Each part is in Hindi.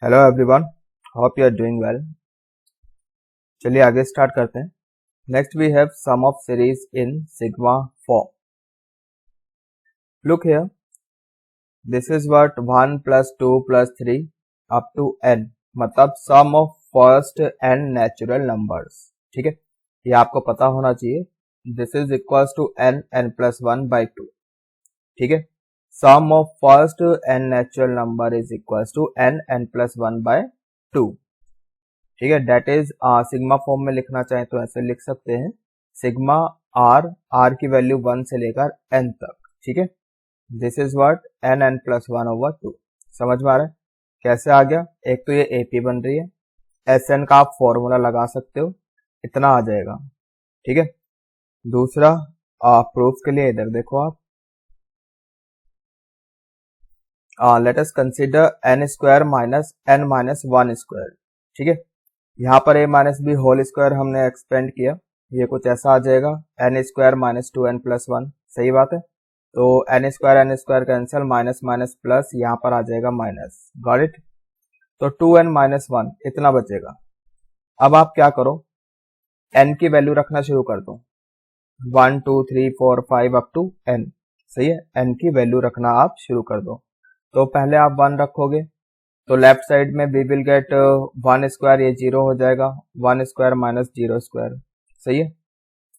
Hello everyone, hope you are doing well. चलिए आगे स्टार्ट करते हैं। Next we have sum of series in sigma form. Look here, this is what 1 + 2 + 3 up to n, मतलब sum of first n natural numbers. ठीक है, ये आपको पता होना चाहिए। This is equals to n+1/2। ठीक है, sum of first n natural number is equals to n+1/2। ठीक है, डेट इज सिग्मा फॉर्म में लिखना चाहें तो ऐसे लिख सकते हैं, सिग्मा r की वैल्यू 1 से लेकर n तक। ठीक है, दिस इज व्हाट n+1/2। समझ में आ रहा है कैसे आ गया? एक तो ये AP बन रही है, Sn का आप फॉर्मूला लगा सकते हो, इतना आ जाएगा। ठीक है, दूसरा प्रूफ के लिए इधर देखो आप, let us consider n² - n-1²। ठीक है, यहाँ पर a-b होल स्क्वायर हमने एक्सपेंड किया, ये कुछ ऐसा आ जाएगा n² - 2n+1। सही बात है, तो n² cancel, minus minus plus, यहाँ पर आ जाएगा माइनस। Got it? तो 2n-1 इतना बचेगा। अब आप क्या करो, n की वैल्यू रखना शुरू कर दो, 1 2 3 4 5 अप टू n। सही है, n की वैल्यू रखना आप शुरू कर दो। तो पहले आप 1 रखोगे तो लेफ्ट साइड में वी विल गेट 1², ये 0 हो जाएगा, 1² - 0²। सही है,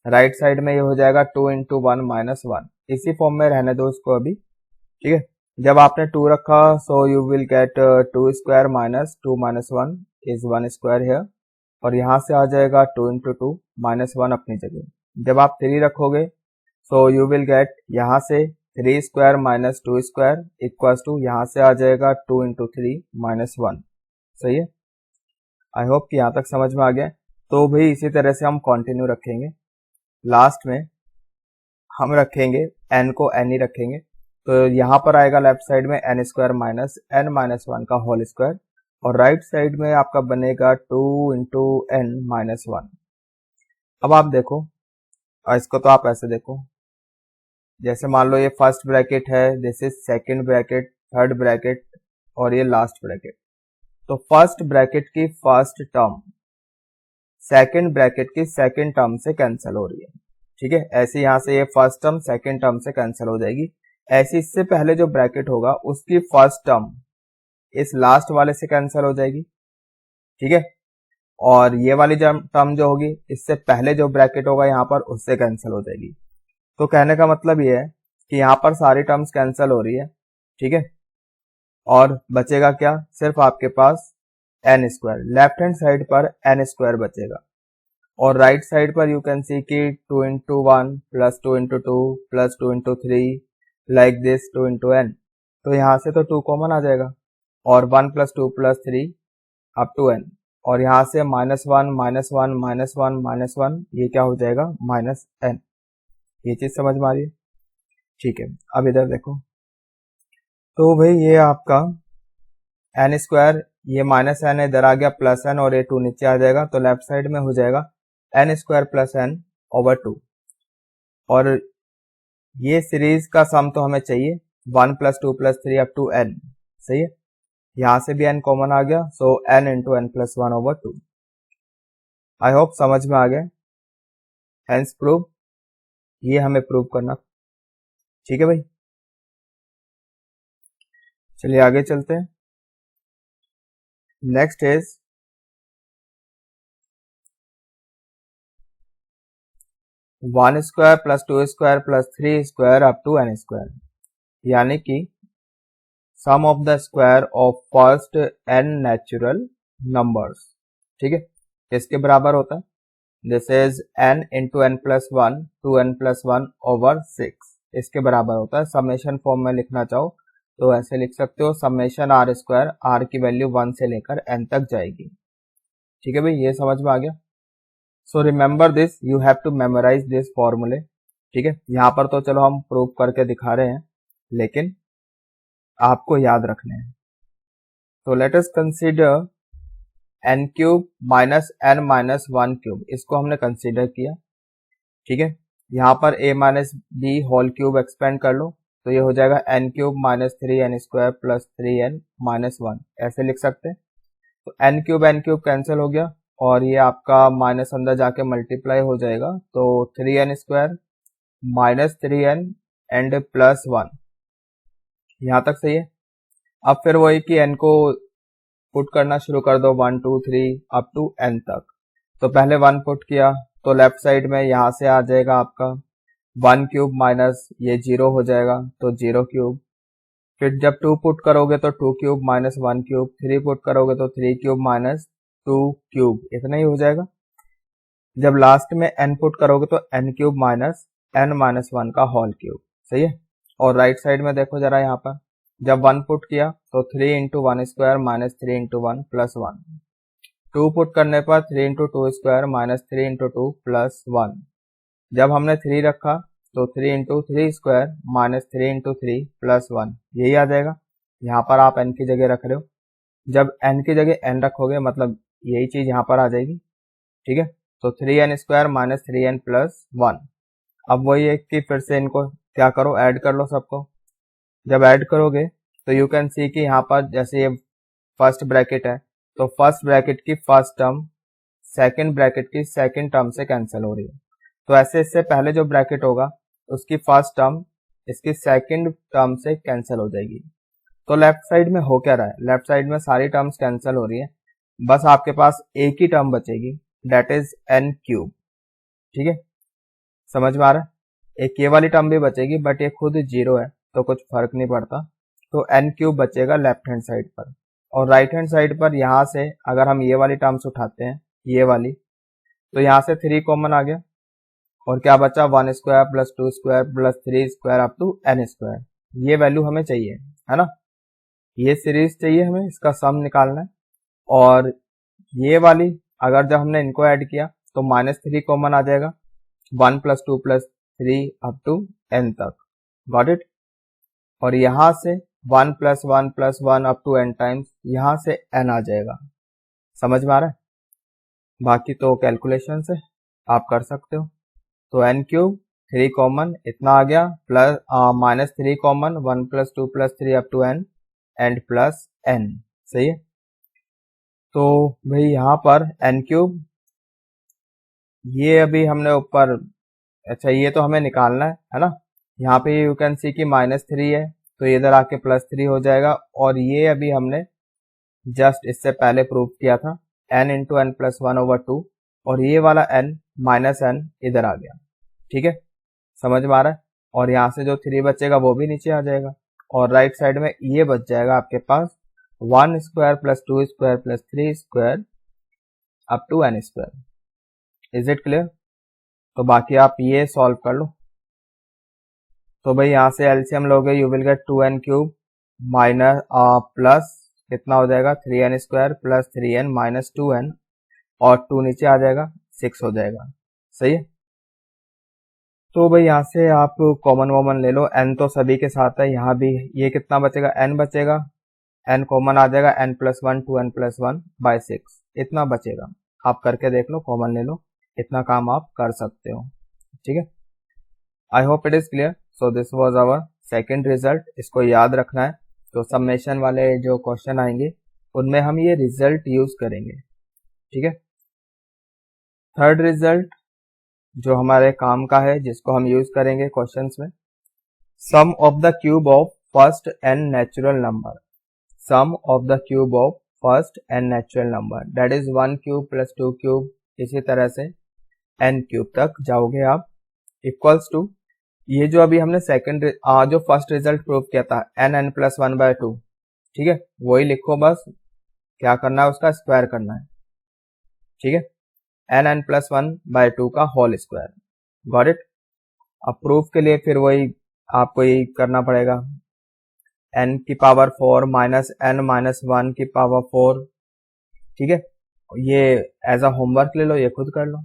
राइट साइड में ये हो जाएगा 2 × 1 - 1। इसी फॉर्म में रहने दो इसको अभी। ठीक है, जब आपने 2 रखा सो यू विल गेट 2² - 2 - 1 इज 1² है, और यहाँ से आ जाएगा 2 × 2 - 1 अपनी जगह। जब आप 3 रखोगे सो यू विल गेट यहाँ से 3² - 2² इक्वल्स टू, यहाँ से आ जाएगा 2 × 3 - 1। सही है, आई होप कि यहाँ तक समझ में आ गया। तो भाई इसी तरह से हम कंटिन्यू रखेंगे, लास्ट में हम रखेंगे n को n ही रखेंगे। तो यहाँ पर आएगा लेफ्ट साइड में n² - n-1 का होल स्क्वायर, और राइट साइड में आपका बनेगा 2 × n-1। अब आप देखो, इसको तो आप ऐसे देखो, जैसे मान लो ये फर्स्ट ब्रैकेट है, this is second bracket, third bracket, और ये लास्ट ब्रैकेट। तो फर्स्ट ब्रैकेट की फर्स्ट टर्म सेकंड ब्रैकेट की सेकंड टर्म से कैंसिल हो रही है। ठीक है, ऐसे यहाँ से ये फर्स्ट टर्म सेकंड टर्म से कैंसिल हो जाएगी। ऐसे इससे पहले जो ब्रैकेट होगा उसकी फर्स्ट टर्म इस लास्ट वाले से कैंसिल हो जाएगी। ठीक है, और ये वाली टर्म जो होगी इससे पहले जो ब्रैकेट होगा यहाँ पर उससे कैंसिल हो जाएगी। तो कहने का मतलब ये है कि यहाँ पर सारी टर्म्स कैंसिल हो रही है। ठीक है, और बचेगा क्या? सिर्फ आपके पास n², लेफ्ट हैंड साइड पर n² बचेगा, और राइट साइड पर यू कैन सी कि 2 × 1 + 2 × 2 + 2 × 3 लाइक दिस 2 × n। तो यहाँ से तो 2 कॉमन आ जाएगा, और 1 + 2 + 3 अप टू n, और यहाँ से -1 - 1 - 1 ये क्या हो जाएगा? -n। ये चीज समझ में आ रही है? ठीक है, अब इधर देखो, तो भाई ये आपका n², ये -n इधर आ गया, +n, और ये 2 नीचे आ जाएगा, तो लेफ्ट साइड में हो जाएगा n² + n/2। और ये सीरीज का सम तो हमें चाहिए 1 + 2 + 3 अप टू n। सही है, यहाँ से भी n कॉमन आ गया, सो n × n+1/2। आई होप समझ में आ गया। हेंस प्रूव, ये हमें प्रूव करना। ठीक है भाई, चलिए आगे चलते हैं। Next is 1² + 2² + 3² up to n², यानी कि sum of the square of first n natural numbers. ठीक है, किसके बराबर होता है? This is n × n+1 2n+1/6, इसके बराबर होता है। समेशन फॉर्म में लिखना चाहो तो ऐसे लिख सकते हो, σr², r की वैल्यू 1 से लेकर n तक जाएगी। ठीक है भाई, ये समझ में आ गया। So remember this, you have to memorise this formulae. ठीक है, यहाँ पर तो चलो हम प्रूव करके दिखा रहे हैं, लेकिन आपको याद रखने हैं। तो let us consider n³ - n-1³, इसको हमने कंसीडर किया। ठीक है, यहाँ पर a-b होल क्यूब एक्सपेंड कर लो, तो ये हो जाएगा n³ - 3n² + 3n - 1, ऐसे लिख सकते हैं। तो n क्यूब कैंसिल हो गया और ये आपका माइनस अंदर जाके मल्टीप्लाई हो जाएगा, तो 3n² minus 3n and plus 1, यहाँ तक सही है। अब फिर वही कि n को पुट करना शुरू कर दो 1 2 3 अप टू n तक। तो पहले 1 पुट किया तो लेफ्ट साइड में यहाँ से आ जाएगा आपका 1 क्यूब माइनस ये 0 हो जाएगा तो 0 क्यूब। फिर जब 2 पुट करोगे तो 2 क्यूब माइनस 1 क्यूब, 3 पुट करोगे तो 3 क्यूब माइनस 2 क्यूब, इतना ही हो जाएगा। जब लास्ट में n पुट करोगे तो n cube minus n minus 1 का होल क्यूब, सही है। और राइट साइड में देखो जरा, यहाँ पर जब 1 पुट किया तो 3 into 1 square minus 3 into 1 plus 1। 2 put करने पर 3 into 2 square minus 3 into 2 plus 1। जब हमने 3 रखा तो 3 into 3 square minus 3 into 3 plus 1, यही आ जाएगा। यहाँ पर आप n की जगह रख रहे हो, जब n की जगह n रखोगे मतलब यही चीज यहाँ पर आ जाएगी, ठीक है। तो 3n² माइनस 3n प्लस 1। अब वही है कि फिर से इनको क्या करो, ऐड कर लो सबको। जब ऐड करोगे तो यू कैन सी कि यहाँ पर जैसे ये फर्स्ट ब्रैकेट है तो फर्स्ट ब्रैकेट की फर्स्ट टर्म सेकंड ब्रैकेट की सेकंड टर्म से कैंसिल हो रही है। तो ऐसे इससे पहले जो ब्रैकेट होगा उसकी फर्स्ट टर्म इसकी सेकंड टर्म से कैंसिल हो जाएगी। तो लेफ्ट साइड में हो क्या रहा है, लेफ्ट साइड में सारी टर्म्स कैंसिल हो रही है, बस आपके पास एक ही टर्म बचेगी, दैट इज n क्यूब, ठीक है। समझ में आ रहा है। एक ये वाली टर्म भी बचेगी बट ये खुद 0 है तो कुछ फर्क नहीं पड़ता। तो n क्यूब बचेगा लेफ्ट हैंड साइड पर। और राइट हैंड साइड पर यहाँ से अगर हम ये वाली टर्म्स उठाते हैं, ये वाली, तो यहाँ से 3 कॉमन आ गया और क्या बचा 1 square plus 2 square plus 3 square up to n²। ये वैल्यू हमें चाहिए, है ना, ये सीरीज चाहिए हमें, इसका सम निकालना है। और ये वाली अगर जब हमने इनको ऐड किया तो -3 कॉमन आ जाएगा, 1 plus 2 plus 3 up to n तक, गॉट इट। और यहाँ से 1 plus 1 plus 1 up to n times, यहाँ से n आ जाएगा। समझ में आ रहा है। बाकी तो कैलकुलेशन से आप कर सकते हो। तो n क्यूब 3 कॉमन इतना आ गया, plus -3 common 1 plus 2 plus 3 up to n and plus n, सही है। तो भाई यहाँ पर n क्यूब, ये अभी हमने ऊपर, अच्छा ये तो हमें निकालना है ना। यहाँ पे यू कैन सी कि -3 है तो इधर आके +3 हो जाएगा। और ये अभी हमने जस्ट इससे पहले प्रूव किया था, n इंटू n प्लस 1/2, और ये वाला n माइनस n इधर आ गया, ठीक है। समझ में आ रहा है। और यहाँ से जो 3 बचेगा वो भी नीचे आ जाएगा और राइट साइड में ये बच जाएगा आपके पास 1 square plus 2 square plus 3 square up to n²। Is it clear. तो बाकी आप ये सॉल्व कर लो। तो भाई यहाँ से एलसीएम लोगे, you will gate 2n cube minus plus कितना हो जाएगा 3n² plus 3n minus 2n, और 2 नीचे आ जाएगा 6 हो जाएगा, सही है। तो भाई यहाँ से आप कॉमन वॉमन ले लो, n तो सभी के साथ है, यहाँ भी ये कितना बचेगा, n बचेगा, n कॉमन आ जाएगा, n plus 1 2n plus 1 bye 6, इतना बचेगा। आप करके देख लो, कॉमन ले लो, इतना काम आप कर सकते हो, ठीक है। I hope it is clear. So this was our second result, इसको याद रखना है। तो सबमिशन वाले जो क्वेश्चन आएंगे उनमें हम ये रिजल्ट यूज करेंगे, ठीक है। थर्ड रिजल्ट जो हमारे काम का है, जिसको हम यूज करेंगे क्वेश्चंस में, sum of the cube of first n natural number, sum of the cube of first n natural number, that is 1 cube plus 2 cube, इसी तरह से n क्यूब तक जाओगे आप, इक्वल्स टू ये जो अभी हमने सेकंड जो फर्स्ट रिजल्ट प्रूव किया था n प्लस 1/2, ठीक है, वही लिखो, बस क्या करना है उसका स्क्वायर करना है, ठीक है, n प्लस 1/2 का होल स्क्वायर, गॉट इट। अब प्रूफ के लिए फिर वही आपको यही करना पड़ेगा, n की पावर 4 माइनस n माइनस 1 की पावर 4, ठीक है। ये एज अ होमवर्क ले लो, ये खुद कर लो,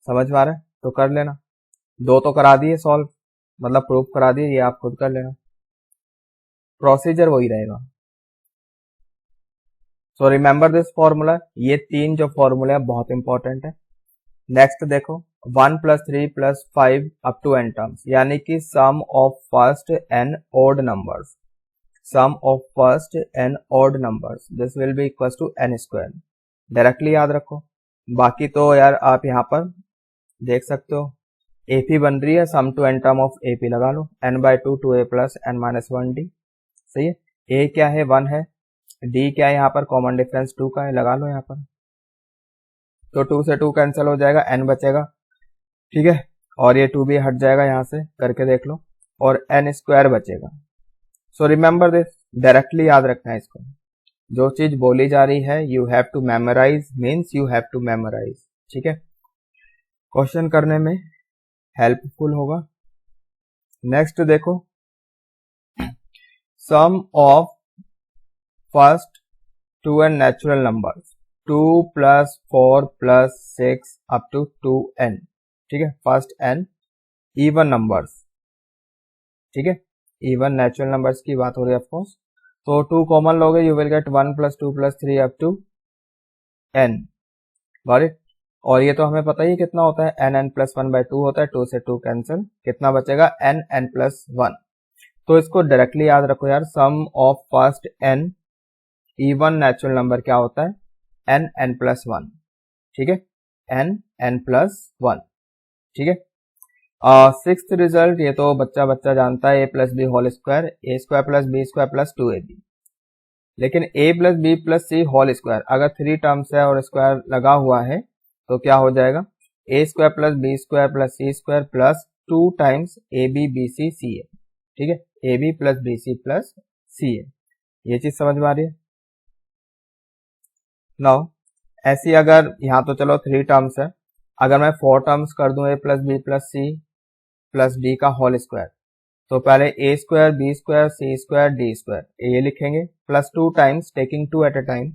समझ में आ रहा है तो कर लेना। 2 तो करा दिए सॉल्व, मतलब प्रूफ करा दिए, ये आप खुद कर लेना, प्रोसीजर वही रहेगा। सो रिमेंबर दिस फॉर्मूला, ये 3 जो फॉर्मूला है बहुत इंपॉर्टेंट है। नेक्स्ट देखो 1 plus 3 plus 5 up to n terms, यानी कि sum of first n odd numbers, sum of first n odd numbers this will be equal to n square. Directly याद रखो, बाकी तो यार आप यहाँ पर देख सकते हो एपी बन रही है, sum to n term of AP लगा लो, n by two two a plus n minus one d. सही है, ए क्या है 1 है, डी क्या है यहाँ पर कॉमन डिफरेंस 2 का है, लगा लो यहाँ पर। तो 2 से 2 कैंसिल हो जाएगा, एन बचेगा। ठीक है, और ये 2 भी हट जाएगा यहाँ से, करके देख लो, और एन स्क्वायर बचेगा। सो रिमेंबर दिस, डायरेक्टली याद रखना है इसको। जो चीज बोली जा रही है you have to memorise, means you have to memorise. ठीक है, क्वेश्चन करने में हेल्पफुल होगा। नेक्स्ट देखो, sum of first 2 n natural numbers 2 plus 4 plus 6 up to 2n। ठीक है, फर्स्ट n इवन नंबर्स। ठीक है, इवन नेचुरल नंबर्स की बात हो रही है ऑफकोर्स। तो 2 कॉमन लोगे, you will get 1 plus 2 plus 3 up to n। Got it. और ये तो हमें पता ही कितना होता है, n प्लस 1 बाई 2 होता है, 2 से 2 कैंसिल, कितना बचेगा n प्लस 1। तो इसको डायरेक्टली याद रखो यार, sum of first n even natural number क्या होता है, n प्लस 1। ठीक है, n प्लस 1। ठीक है, सिक्स्थ रिजल्ट ये तो बच्चा बच्चा जानता है, a plus b whole square, a square plus b square plus 2ab। लेकिन a plus B plus c whole square अगर 3 टर्म्स है और स्क्वायर लगा हुआ है तो क्या हो जाएगा, a square plus b square plus c square plus 2 times a b b c c a. ठीक है, a B plus B C plus c a. ये चीज समझ में आ रही है। नाउ ऐसी अगर यहाँ तो चलो 3 टर्म्स है, अगर मैं 4 टर्म्स कर दूं A plus B plus C plus D का होल स्क्वायर, तो पहले A square B square C square D square ये लिखेंगे, plus 2 times taking 2 at a time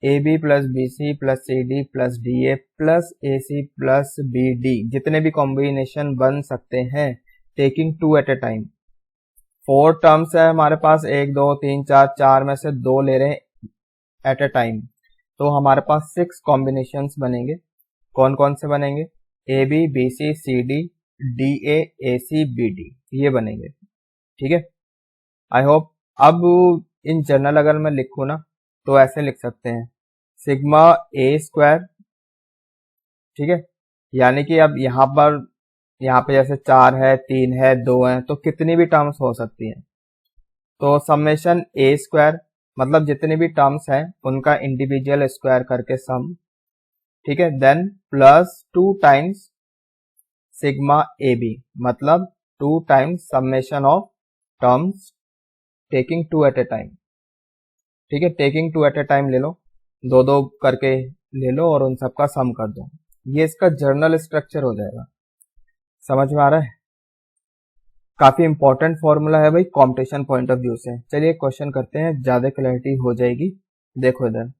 A B plus B C plus C D plus D A plus A C plus B D, जितने भी कॉम्बिनेशन बन सकते हैं taking 2 at a time. 4 terms है हमारे पास, 1 2 3 4, 4 में से 2 ले रहे हैं एट अ टाइम, तो हमारे पास 6 कॉम्बिनेशंस बनेंगे। कौन कौन से बनेंगे, a b b c c d d a c b d, ये बनेंगे। ठीक है, आई होप। अब इन जनरल अगर मैं लिखूं ना तो ऐसे लिख सकते हैं, सिग्मा ए स्क्वायर। ठीक है, यानी कि अब यहाँ पे जैसे 4 है 3 है 2 है, तो कितनी भी टर्म्स हो सकती हैं, तो समेशन ए स्क्वायर मतलब जितने भी टर्म्स हैं उनका इंडिविजुअल स्क्वायर करके सम। ठीक है, then plus 2 times sigma a b मतलब 2 times summation of terms taking 2 at a time. ठीक है, टेकिंग 2 एट ए टाइम ले लो, 2 2 करके ले लो और उन सबका सम कर दो, ये इसका जर्नल स्ट्रक्चर हो जाएगा। समझ में आ रहा है, काफी इंपॉर्टेंट फॉर्मूला है भाई कॉम्पिटिशन पॉइंट ऑफ व्यू से। चलिए क्वेश्चन करते हैं, ज्यादा क्लैरिटी हो जाएगी। देखो इधर,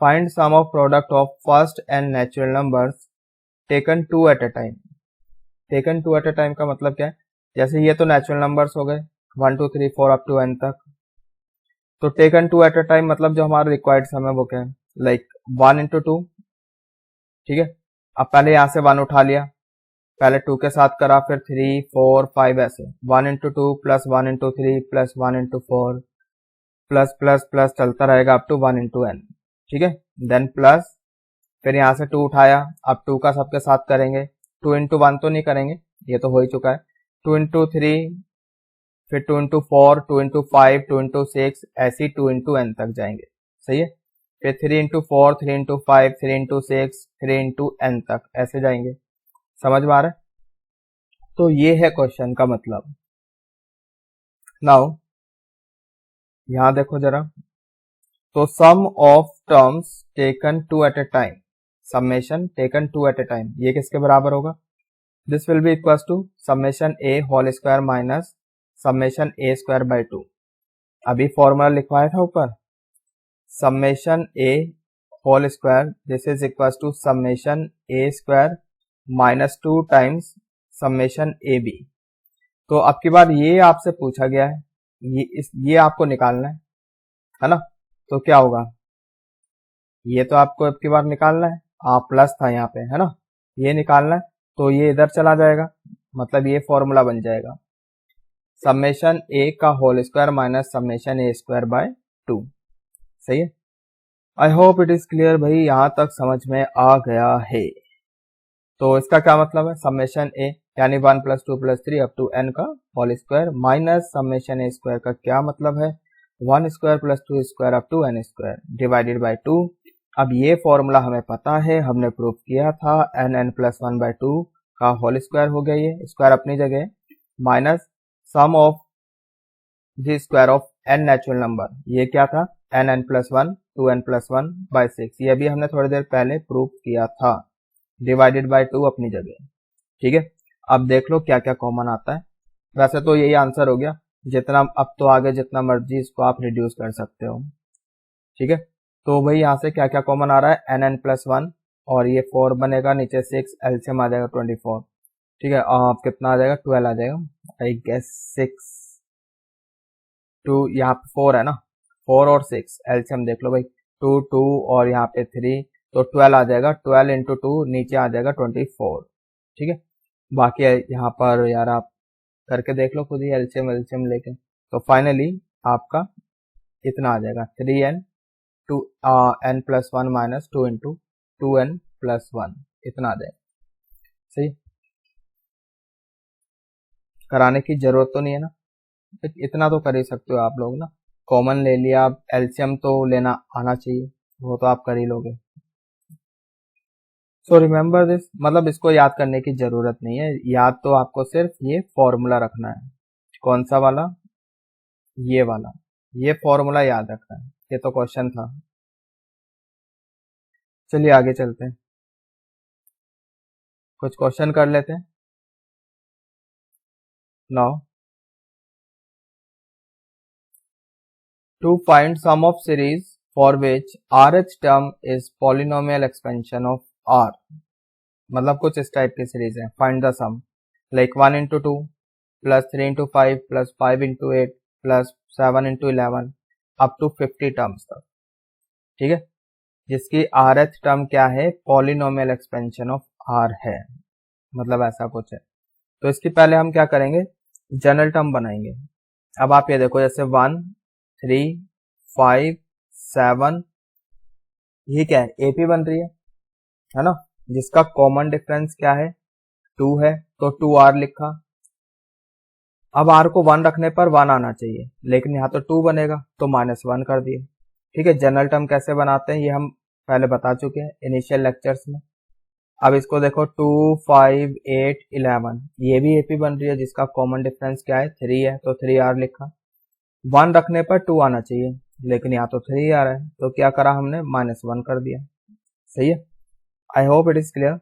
find sum of product of first and natural numbers taken 2 at a time. Taken 2 at a time का मतलब क्या है, जैसे ये तो नेचुरल नंबर्स हो गए 1 2 3 4 अप टू n तक, तो टेकन 2 एट ए टाइम मतलब जो हमारा रिक्वायर्ड सम है वो क्या है, लाइक 1 इंटू 2। ठीक है, अब पहले यहां से 1 उठा लिया, पहले 2 के साथ करा, फिर 3 4 5 ऐसे 1 into 2 plus 1 into 3 plus 1 into 4 plus plus plus चलता रहेगा अप टू 1 इंटू n। ठीक है, देन प्लस, फिर यहां से 2 उठाया, अब 2 का सबके साथ करेंगे, 2 इंटू 1 तो नहीं करेंगे, ये तो हो ही चुका है, 2 इंटू 3, फिर 2 इंटू 4 2 इंटू 5 2 इंटू 6 ऐसी 2 इंटू n तक जाएंगे। सही है, फिर 3 into 4 3 into 5 3 into 6 3 into n तक ऐसे जाएंगे। समझ में आ रहा है, तो ये है क्वेश्चन का मतलब। नाउ यहां देखो जरा, तो sum of terms taken 2 at a time, summation taken 2 at a time, ये किसके बराबर होगा, this will be equal to summation A whole square minus summation A square by 2। अभी फॉर्मूला लिखवाया था ऊपर, summation A whole square this is equal to summation A square minus 2 times summation A B. तो अब की बार ये आपसे पूछा गया है, ये आपको निकालना है ना, तो क्या होगा, ये तो आपको अब की बार निकालना है, प्लस था यहाँ पे है ना, ये निकालना है, तो ये इधर चला जाएगा, मतलब ये फॉर्मूला बन जाएगा समेशन ए का whole square minus summation A square by 2। सही है। I hope it is clear भाई, यहां तक समझ में आ गया है। तो इसका क्या मतलब है, समेशन ए यानी 1 + 2 + 3 अप टू n का होल स्क्वायर माइनस समेशन ए स्क्वायर का क्या मतलब है, 1 square + 2 square up to n square divided by 2। अब ये फॉर्मूला हमें पता है, हमने प्रूव किया था, n + 1/2 का होल स्क्वायर हो गया, ये स्क्वायर अपनी जगह, minus sum of the square of n natural number, ये क्या था n + 1 2n + 1/6, ये भी हमने थोड़ी देर पहले प्रूव किया था, डिवाइडेड बाय 2 अपनी जगह। ठीक है, अब देख लो क्या क्या कॉमन आता है। वैसे तो यही आंसर हो गया, जितना अब तो आगे जितना मर्जी इसको आप रिड्यूस कर सकते हो। ठीक है, तो भाई यहाँ से क्या क्या कॉमन आ रहा है, n + 1 और ये 4 बनेगा, नीचे 6, एलसीएम आ जाएगा 24। ठीक है, अब कितना आ जाएगा, 12 आ जाएगा आई गेस, 6 2, यहाँ पे 4 है ना, 4 और 6 एलसीएम देख लो भाई, 2 2 और यहाँ पे 3, तो 12 आ जाएगा, 12 × 2 नीचे आ जाएगा 24। ठीक है, बाकी यहाँ पर यार आप करके देख लो खुद ही, एलसीएम एलसीएम लेके, तो फाइनली आपका इतना आ जाएगा 3n n + 1 - 2 × 2n + 1, इतना आ जाएगा। सही, कराने की जरूरत तो नहीं है ना, इतना तो कर ही सकते हो आप लोग ना, कॉमन ले लिया, अब एलसीएम तो लेना आना चाहिए, वो तो आप कर ही लोगे। सो रिमेंबर दिस, मतलब इसको याद करने की जरूरत नहीं है, याद तो आपको सिर्फ ये फॉर्मूला रखना है। कौन सा वाला, ये वाला, ये फॉर्मूला याद रखना है, ये तो क्वेश्चन था। चलिए आगे चलते हैं, कुछ क्वेश्चन कर लेते हैं। Now to find sum of series for which rh term is polynomial expansion of r, मतलब कुछ इस टाइप की सीरीज है, find the some, like 1 × 2 + 3 × 5 + 5 × 8 + 7 × 11 up to 50 terms तक। ठीक है, जिसकी rth टर्म क्या है, पॉलिनोमियल एक्सपेंशन ऑफ r है, मतलब ऐसा कुछ है। तो इसकी पहले हम क्या करेंगे, जनरल टर्म बनाएंगे। अब आप ये देखो, जैसे 1 3 5 7, ये क्या है, एपी बन रही है ना, जिसका कॉमन डिफरेंस क्या है, 2 है, तो 2r लिखा। अब r को 1 रखने पर 1 आना चाहिए, लेकिन यहाँ तो 2 बनेगा, तो -1 कर दिए। ठीक है, जनरल टर्म कैसे बनाते हैं ये हम पहले बता चुके हैं इनिशियल लेक्चर्स में। अब इसको देखो, 2 5 8 11, ये भी एपी बन रही है, जिसका कॉमन डिफरेंस क्या है, 3 है, तो 3r लिखा। 1 रखने पर 2 आना चाहिए, लेकिन यहाँ तो 3 आ रहा है, तो क्या करा हमने, -1 कर दिया। सही है, I hope it is clear.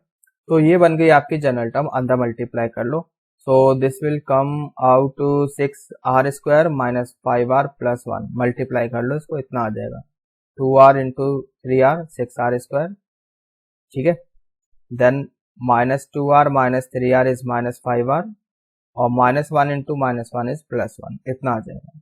तो ये बन गई आपकी जनरल टर्म, अंदर मल्टीप्लाई कर लो, so this will come out to 6r² - 5r + 1, multiply कर लो इसको, इतना आ जाएगा 2r × 3r 6r²। ठीक है, then -2r - 3r is -5r, और -1 × -1 इज +1, इतना आ जाएगा।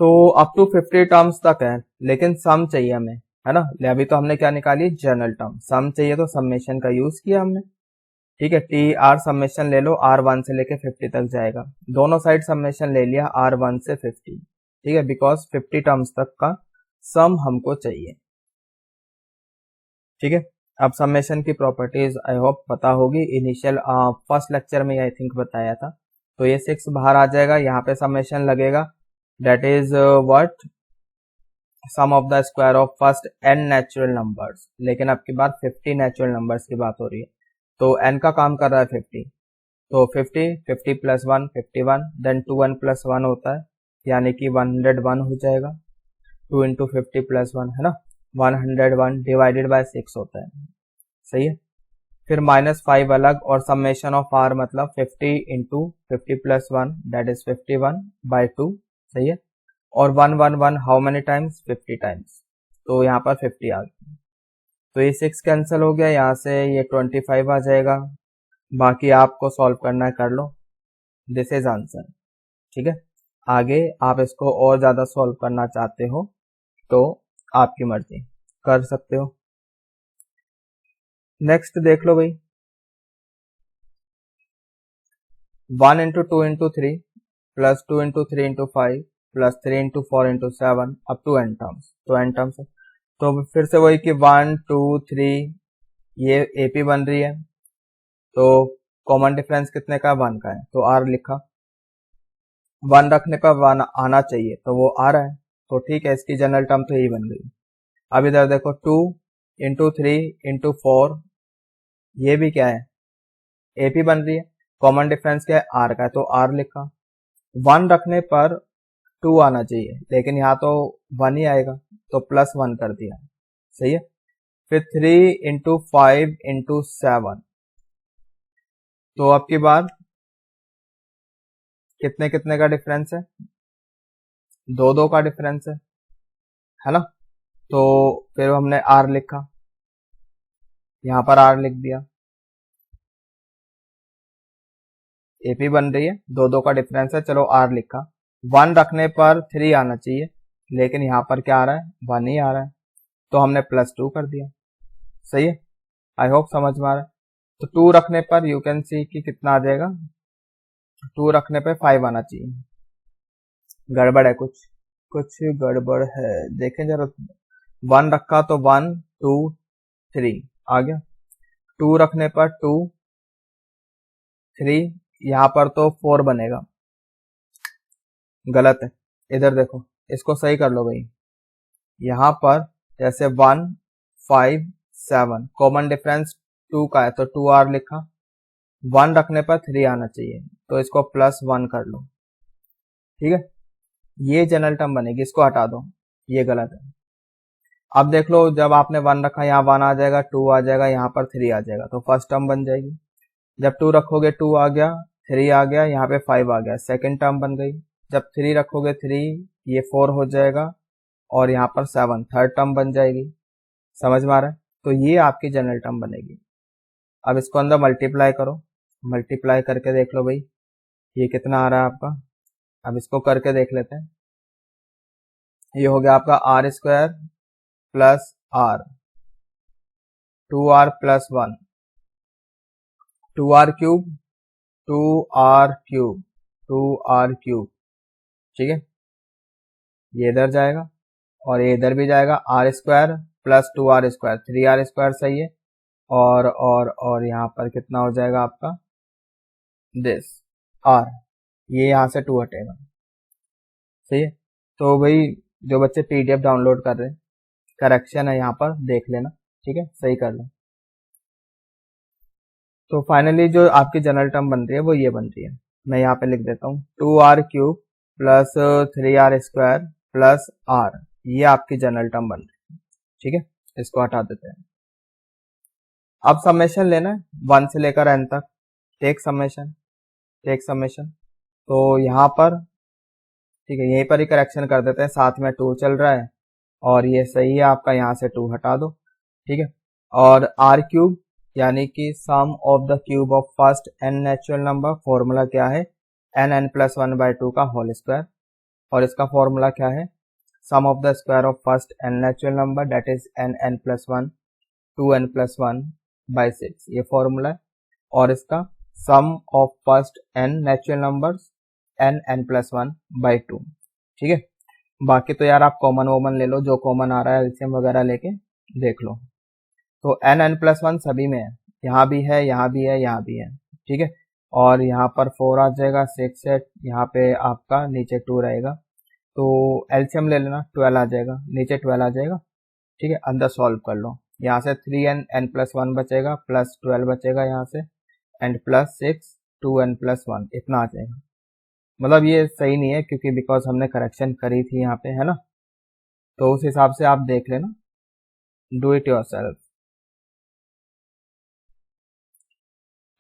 तो अप टू 50 टर्म्स तक है, लेकिन सम चाहिए हमें, है ना, अभी तो हमने क्या निकाली, जनरल टर्म, सम चाहिए तो समेशन का यूज किया हमने। ठीक है, टी आर समेशन ले लो, r1 से लेके 50 तक जाएगा, दोनों साइड समेशन ले लिया r1 से 50। ठीक है, बिकॉज 50 टर्म्स तक का सम हमको चाहिए। ठीक है, अब समेशन की प्रॉपर्टीज आई होप पता होगी, इनिशियल फर्स्ट लेक्चर में आई थिंक बताया था। तो ये 6 बाहर आ जाएगा, यहाँ पे समेशन लगेगा, that is what, sum of the square of first n natural numbers, लेकिन अब की बात 50 नेचुरल नंबर्स की बात हो रही है, तो n का काम कर रहा है 50, तो 50 50 + 1 51, देन 2n + 1 होता है, यानी कि 101 हो जाएगा, 2 × 50 + 1 है ना, 101 डिवाइडेड बाय 6 होता है। सही है, फिर -5 अलग, और समेशन ऑफ r मतलब 50 × 50 + 1 दैट इज 51/2। सही है, और 111 हाउ मेनी टाइम्स, 50 टाइम्स, तो यहाँ पर 50 आ गया, तो ये 6 कैंसिल हो गया, यहाँ से ये 25 आ जाएगा, बाकी आपको सॉल्व करना है, कर लो, दिस इज आंसर। ठीक है, आगे आप इसको और ज्यादा सॉल्व करना चाहते हो तो आपकी मर्जी, कर सकते हो। नेक्स्ट देख लो भाई, 1 × 2 × 3 plus 2 into 3 into 5 plus 3 into 4 into 7 up to n terms. तो n टर्म्स है, तो फिर से वही कि 1 2 3 ये AP बन रही है, तो कॉमन डिफरेंस कितने का है, 1 का है, तो R लिखा। 1 रखने पर 1 आना चाहिए, तो वो आ रहा है, तो ठीक है, इसकी जनरल टर्म तो यही बन गई। अब इधर देखो 2 इंटू 3 इंटू 4 ये भी क्या है, AP बन रही है, कॉमन डिफरेंस क्या है, R का है, तो R लिखा। 1 रखने पर 2 आना चाहिए, लेकिन यहाँ तो 1 ही आएगा, तो प्लस 1 कर दिया, सही है। फिर 3 इंटू 5 इंटू 7, तो अब की बार कितने कितने का डिफरेंस है, 2 का डिफरेंस है ना। तो फिर हमने R लिखा, यहाँ पर R लिख दिया, AP बन रही है, 2 का डिफरेंस है, चलो R लिखा। 1 रखने पर 3 आना चाहिए, लेकिन यहाँ पर क्या आ रहा है, 1 ही आ रहा है, तो हमने प्लस 2 कर दिया, सही है। आई होप समझ में आ रहा है। तो 2 रखने पर यू कैन सी कि कितना आ जाएगा, 2 रखने पे 5 आना चाहिए, गड़बड़ है, कुछ कुछ गड़बड़ है, देखें जरा। 1 रखा तो 1 2 3 आ गया, 2 रखने पर 2 3, यहाँ पर तो 4 बनेगा, गलत है, इधर देखो, इसको सही कर लो भाई। यहाँ पर जैसे 1 5 7 कॉमन डिफरेंस 2 का है, तो 2R लिखा। 1 रखने पर 3 आना चाहिए, तो इसको प्लस 1 कर लो, ठीक है। ये जनरल टर्म बनेगी, इसको हटा दो, ये गलत है। अब देख लो, जब आपने 1 रखा, यहाँ 1 आ जाएगा, 2 आ जाएगा, यहाँ पर 3 आ जाएगा, तो फर्स्ट टर्म बन जाएगी। जब 2 रखोगे 2 आ गया, 3 आ गया, यहाँ पे 5 आ गया, सेकेंड टर्म बन गई। जब 3 रखोगे 3, ये 4 हो जाएगा, और यहाँ पर 7 थर्ड टर्म बन जाएगी, समझ में आ रहा है। तो ये आपकी जनरल टर्म बनेगी। अब इसको अंदर मल्टीप्लाई करो, मल्टीप्लाई करके देख लो भाई, ये कितना आ रहा है आपका। अब इसको करके देख लेते हैं, ये हो गया आपका R square plus R, 2R plus 1, 2R cube, 2R cube, 2R cube, ठीक है। ये इधर जाएगा और ये इधर भी जाएगा, R square plus 2R square, 3R square सही है, और यहाँ पर कितना हो जाएगा आपका दिस R, ये यहाँ से 2 हटेगा, सही है। तो भाई जो बच्चे PDF डाउनलोड कर रहे हैं, करेक्शन है यहाँ पर, देख लेना, ठीक है, सही कर लो। तो फाइनली जो आपकी जनरल टर्म बन रही है वो ये बन रही है, मैं यहाँ पे लिख देता हूँ 2R cube plus 3R square plus R, ये आपकी जनरल टर्म बन रही है, ठीक है। इसको हटा देते हैं। अब समेशन लेना है 1 से लेकर n तक, टेक समेशन, टेक समेशन। तो यहाँ पर ठीक है, यहीं पर ही करेक्शन कर देते हैं, साथ में 2 चल रहा है, और ये सही है आपका, यहाँ से 2 हटा दो, ठीक है। और R क्यूब यानी कि sum of the cube of first n natural number, formula क्या है, n प्लस 1/2 का होल स्क्वायर, और इसका फॉर्मूला क्या है, sum of the square of first n natural number that is n plus 1 2n plus 1/6, ये फॉर्मूला है। और इसका sum of first n natural numbers n प्लस 1/2, ठीक है। बाकी तो यार आप कॉमन वॉमन ले लो, जो कॉमन आ रहा है एलसीएम वगैरह लेके देख लो। तो n प्लस 1 सभी में है, यहाँ भी है, यहाँ भी है, यहाँ भी है, ठीक है। और यहाँ पर 4 आ जाएगा, 6 है, यहाँ पे आपका नीचे 2 रहेगा, तो एलसीएम ले लेना, 12 आ जाएगा, नीचे 12 आ जाएगा, ठीक है। अंदर सॉल्व कर लो, यहाँ से 3n n प्लस 1 बचेगा, प्लस 12 बचेगा यहाँ से, एंड प्लस 6 2n प्लस 1, इतना आ जाएगा। मतलब ये सही नहीं है, क्योंकि बिकॉज हमने करेक्शन करी थी यहाँ पे, है ना। तो उस हिसाब से आप देख लेना, do it yourself.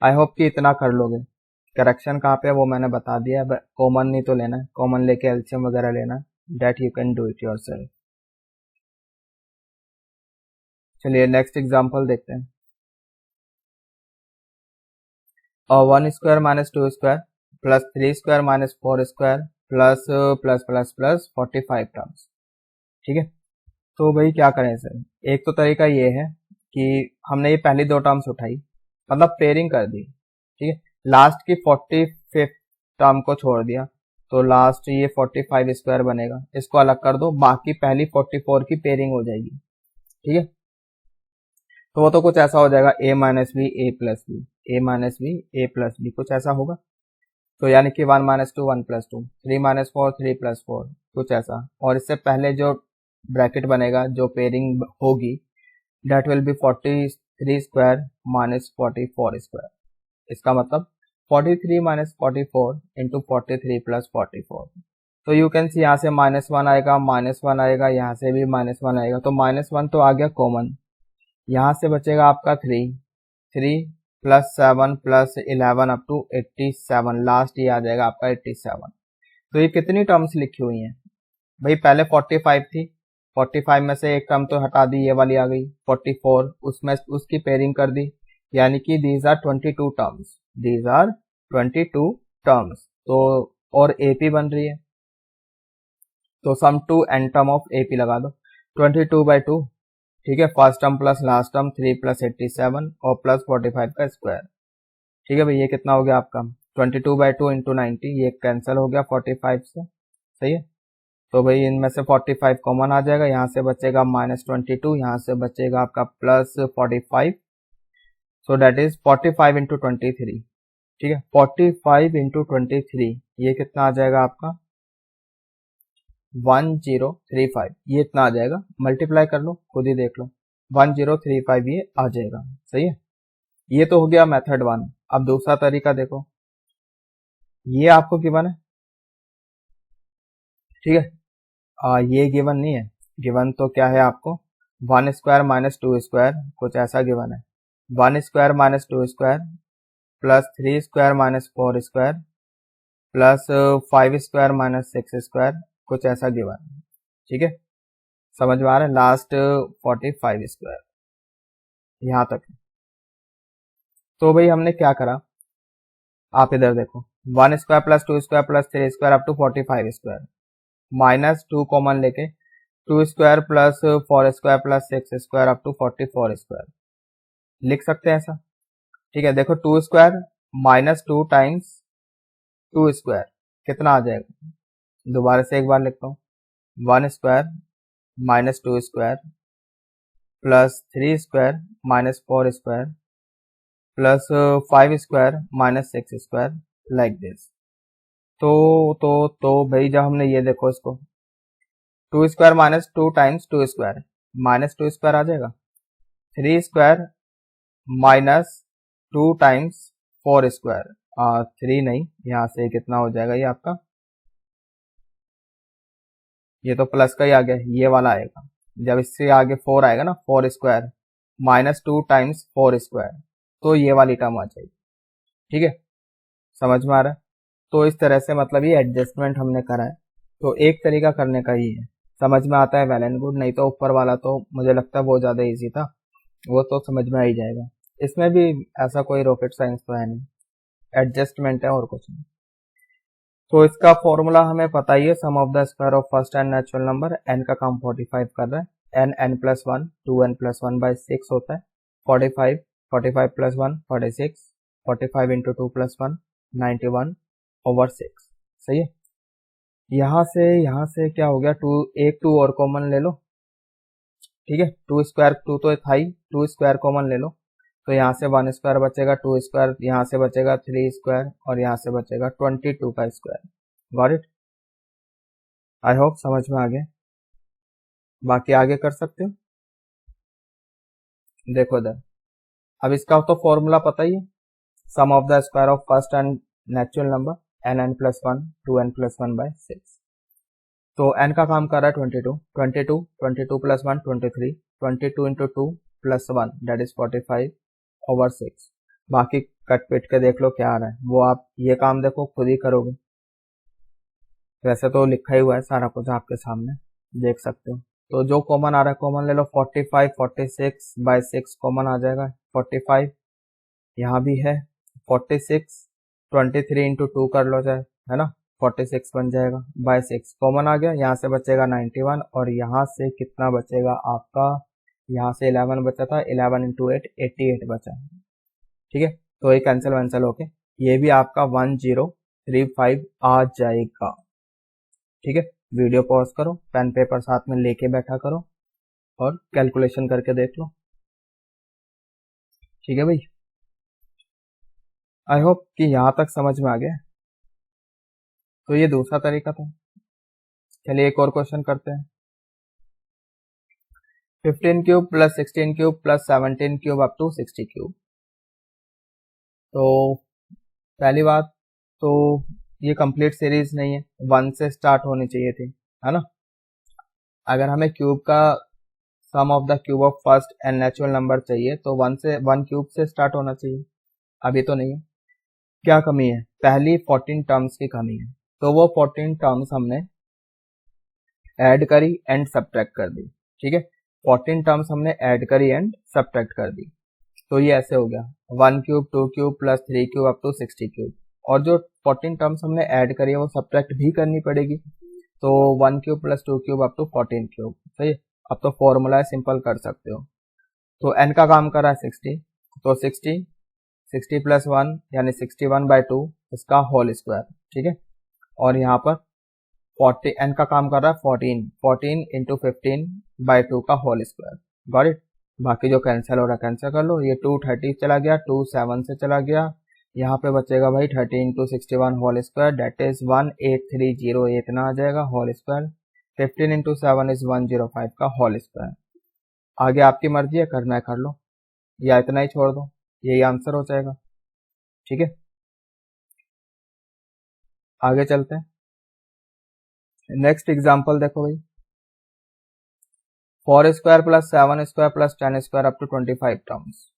I hope कि इतना कर लोगे। करेक्शन कहाँ पे है वो मैंने बता दिया है, कॉमन नहीं तो लेना है, कॉमन लेके एलसीएम वगैरह लेना, that you can do it yourself. चलिए नेक्स्ट एग्जांपल देखते हैं। 1 square minus 2 square plus 3 square minus 4 square plus plus plus plus 45 terms, ठीक है। तो भाई क्या करें सर, एक तो तरीका ये है कि हमने ये पहली 2 टर्म्स उठाई, मतलब पेयरिंग कर दी, ठीक है। लास्ट की 45th टर्म को छोड़ दिया, तो लास्ट ये 45 स्क्वायर बनेगा, इसको अलग कर दो, बाकी पहली 44 की पेयरिंग हो जाएगी। ठीक है, तो वो तो कुछ ऐसा हो जाएगा a minus b a plus b, a minus b a plus b, कुछ ऐसा होगा। तो यानी कि 1 minus two 1 plus two, 3 minus 4 3 plus 4, कुछ ऐसा। और इससे पहले जो ब्रैकेट बनेगा, जो पेयरिंग होगी, that will be 43 square minus 44 square. इसका मतलब 43 माइनस 44 इंटू 43 प्लस 44। तो यू कैन सी यहाँ से -1 आएगा, -1 आएगा, यहाँ से भी -1 आएगा, तो -1 तो आ गया कॉमन। यहाँ से बचेगा आपका 3 plus 7 plus 11 up to 87, last ये आ जाएगा आपका 87। तो ये कितनी टर्म्स लिखी हुई हैं भाई? पहले 45 थी, 45 में से एक टर्म तो हटा दी, ये वाली आ गई 44, उसमें उसकी पेयरिंग कर दी, यानी कि these are 22 terms, these are 22 terms. तो और एपी बन रही है, तो sum to n term of AP लगा दो, 22/2। ठीक है, first term plus last term 3 plus 87 और प्लस 45 का स्क्वायर। ठीक है भाई, ये कितना हो गया आपका 22/2 इंटू 90, ये कैंसिल हो गया 45 से। सही है, तो भाई इनमें से 45 कॉमन आ जाएगा, यहाँ से बचेगा -22, यहाँ से बचेगा आपका plus 45, so that is 45 into 23। ठीक है, 45 इंटू 23, ये कितना आ जाएगा आपका 1035, ये इतना आ जाएगा। मल्टीप्लाई कर लो, खुद ही देख लो, 1035 ये आ जाएगा। सही है, ये तो हो गया मेथड 1। अब दूसरा तरीका देखो, ये आपको गिवन है। ठीक है, ये गिवन नहीं है, गिवन तो क्या है आपको 1 स्क्वायर माइनस 2 स्क्वायर, कुछ ऐसा गिवन है। 1 square minus 2 square plus 3 square minus 4 square plus 5 square minus 6 square, कुछ ऐसा गिवन है। ठीक है, समझ में आ रहा है? लास्ट 45 स्क्वायर, यहां तक। तो भाई हमने क्या करा, आप इधर देखो, 1 square plus 2 square plus 3 square up to 45 square, minus 2 common लेके 2 square plus 4 square plus 6 square up to 44 square लिख सकते हैं ऐसा। ठीक है, देखो 2 स्क्वायर माइनस 2 टाइम्स 2 स्क्वायर कितना आ जाएगा, दोबारा से एक बार लिखता हूँ, 1 square minus 2 square plus 3 square minus 4 square plus 5 square minus 6 square, like this. तो भाई जब हमने ये देखो इसको 2 square minus 2 times 2 square, minus 2 square आ जाएगा, 3 स्क्वायर माइनस 2 टाइम्स 4 स्क्वायर, 3 नहीं, यहाँ से कितना हो जाएगा ये आपका, ये तो प्लस का ही आ गया, ये वाला आएगा। जब इससे आगे 4 आएगा ना, 4 स्क्वायर माइनस 2 टाइम्स 4 स्क्वायर, तो ये वाली टर्म आ जाएगी। ठीक है, समझ में आ रहा है? तो इस तरह से मतलब ये एडजस्टमेंट हमने करा है। तो एक तरीका करने का ही है, समझ में आता है वेल एंड गुड, नहीं तो ऊपर वाला तो मुझे लगता है वो ज़्यादा इजी था, वो तो समझ में आ ही जाएगा। इसमें भी ऐसा कोई रॉकेट साइंस तो है नहीं, एडजस्टमेंट है और कुछ नहीं। तो इसका फॉर्मूला हमें पता ही है, sum of the square of first and natural number, n का काम 45 कर रहा है, n n plus 1 2n plus 1 by 6 होता है, 45 45 प्लस 1 46, 45 इंटू 2 प्लस 1 91 ओवर 6। सही है, यहाँ से क्या हो गया, एक 2 और कॉमन ले लो। ठीक है, 2 स्क्वायर 2 तो था ही, 2 स्क्वायर कॉमन ले लो, तो यहाँ से 1 स्क्वायर बचेगा, 2 स्क्वायर यहाँ से बचेगा, 3 स्क्वायर और यहाँ से बचेगा 22 का square. Got it? I hope समझ में आ गया। बाकी आगे कर सकते हो, देखो इधर। अब इसका तो फॉर्मूला पता ही है, sum of the square of first and natural number n plus 1 2n plus 1 by 6। तो n का काम कर रहा है 22 plus 1 23, 22 into 2 plus 1 that is 45 over 6। बाकी कट पिट के देख लो क्या आ रहा है, वो आप ये काम देखो खुद ही करोगे, वैसे तो लिखा ही हुआ है सारा कुछ आपके सामने, देख सकते हो। तो जो कॉमन आ रहा है कॉमन ले लो, 45 46 बाई 6 कॉमन आ जाएगा, 45 यहाँ भी है, 46 23 इंटू 2 कर लो जाए, है ना, 46 बन जाएगा, बाय 6 कॉमन आ गया, यहाँ से बचेगा 91 और यहाँ से कितना बचेगा आपका, यहाँ से 11 बचा था, 11 इंटू 8 88 बचा। ठीक है, तो ये कैंसिल वैंसिल होके ये भी आपका 10 35 आ जाएगा। ठीक है, वीडियो पॉज करो, पेन पेपर साथ में लेके बैठा करो और कैलकुलेशन करके देख लो। ठीक है भाई, आई होप कि यहां तक समझ में आ गया। तो ये दूसरा तरीका था। चलिए एक और क्वेश्चन करते हैं। 15 cube plus 16 cube plus 17 cube up to 60 cube. तो पहली बात तो ये कंप्लीट सीरीज नहीं है, 1 से स्टार्ट होनी चाहिए थी, है ना। अगर हमें क्यूब का sum of the cube of first and natural number चाहिए तो 1 क्यूब से स्टार्ट होना चाहिए। अभी तो नहीं है। क्या कमी है? पहली 14 टर्म्स की कमी है। तो वो 14 टर्म्स हमने ऐड करी एंड सब्ट्रैक्ट कर दी। ठीक है, 14 टर्म्स हमने ऐड करी एंड सब्ट्रैक्ट कर दी। तो ये ऐसे हो गया 1 cube 2 cube plus 3 cube up to 60 cube. और जो 14 टर्म्स हमने ऐड करी है वो सब्ट्रैक्ट भी करनी पड़ेगी। तो 1 cube plus 2 cube up to 14 cube. सही है, अब तो फॉर्मूला सिंपल कर सकते हो। तो n का काम कर रहा है 60, तो 60 प्लस 1 यानी 61/2 इसका होल स्क्वायर। ठीक है, और यहाँ पर 40 n का काम कर रहा है 14 इंटू 15/2 का होल स्क्वायर। Got it. बाकी जो कैंसिल हो रहा है कैंसिल कर लो। ये 230 चला गया, 2 7 से चला गया, यहाँ पे बचेगा भाई 30 इंटू 61 होल स्क्वायर, डेट इज 18308 इतना आ जाएगा होल स्क्वायर। 15 इंटू 7 इज 105 का होल स्क्वायर। आगे आपकी मर्जी है, करना है कर लो या इतना ही छोड़ दो, यही आंसर हो जाएगा। ठीक है, आगे चलते हैं। नेक्स्ट एग्जांपल देखो भाई, 4 square plus 7 square plus 10 square up to 25 terms.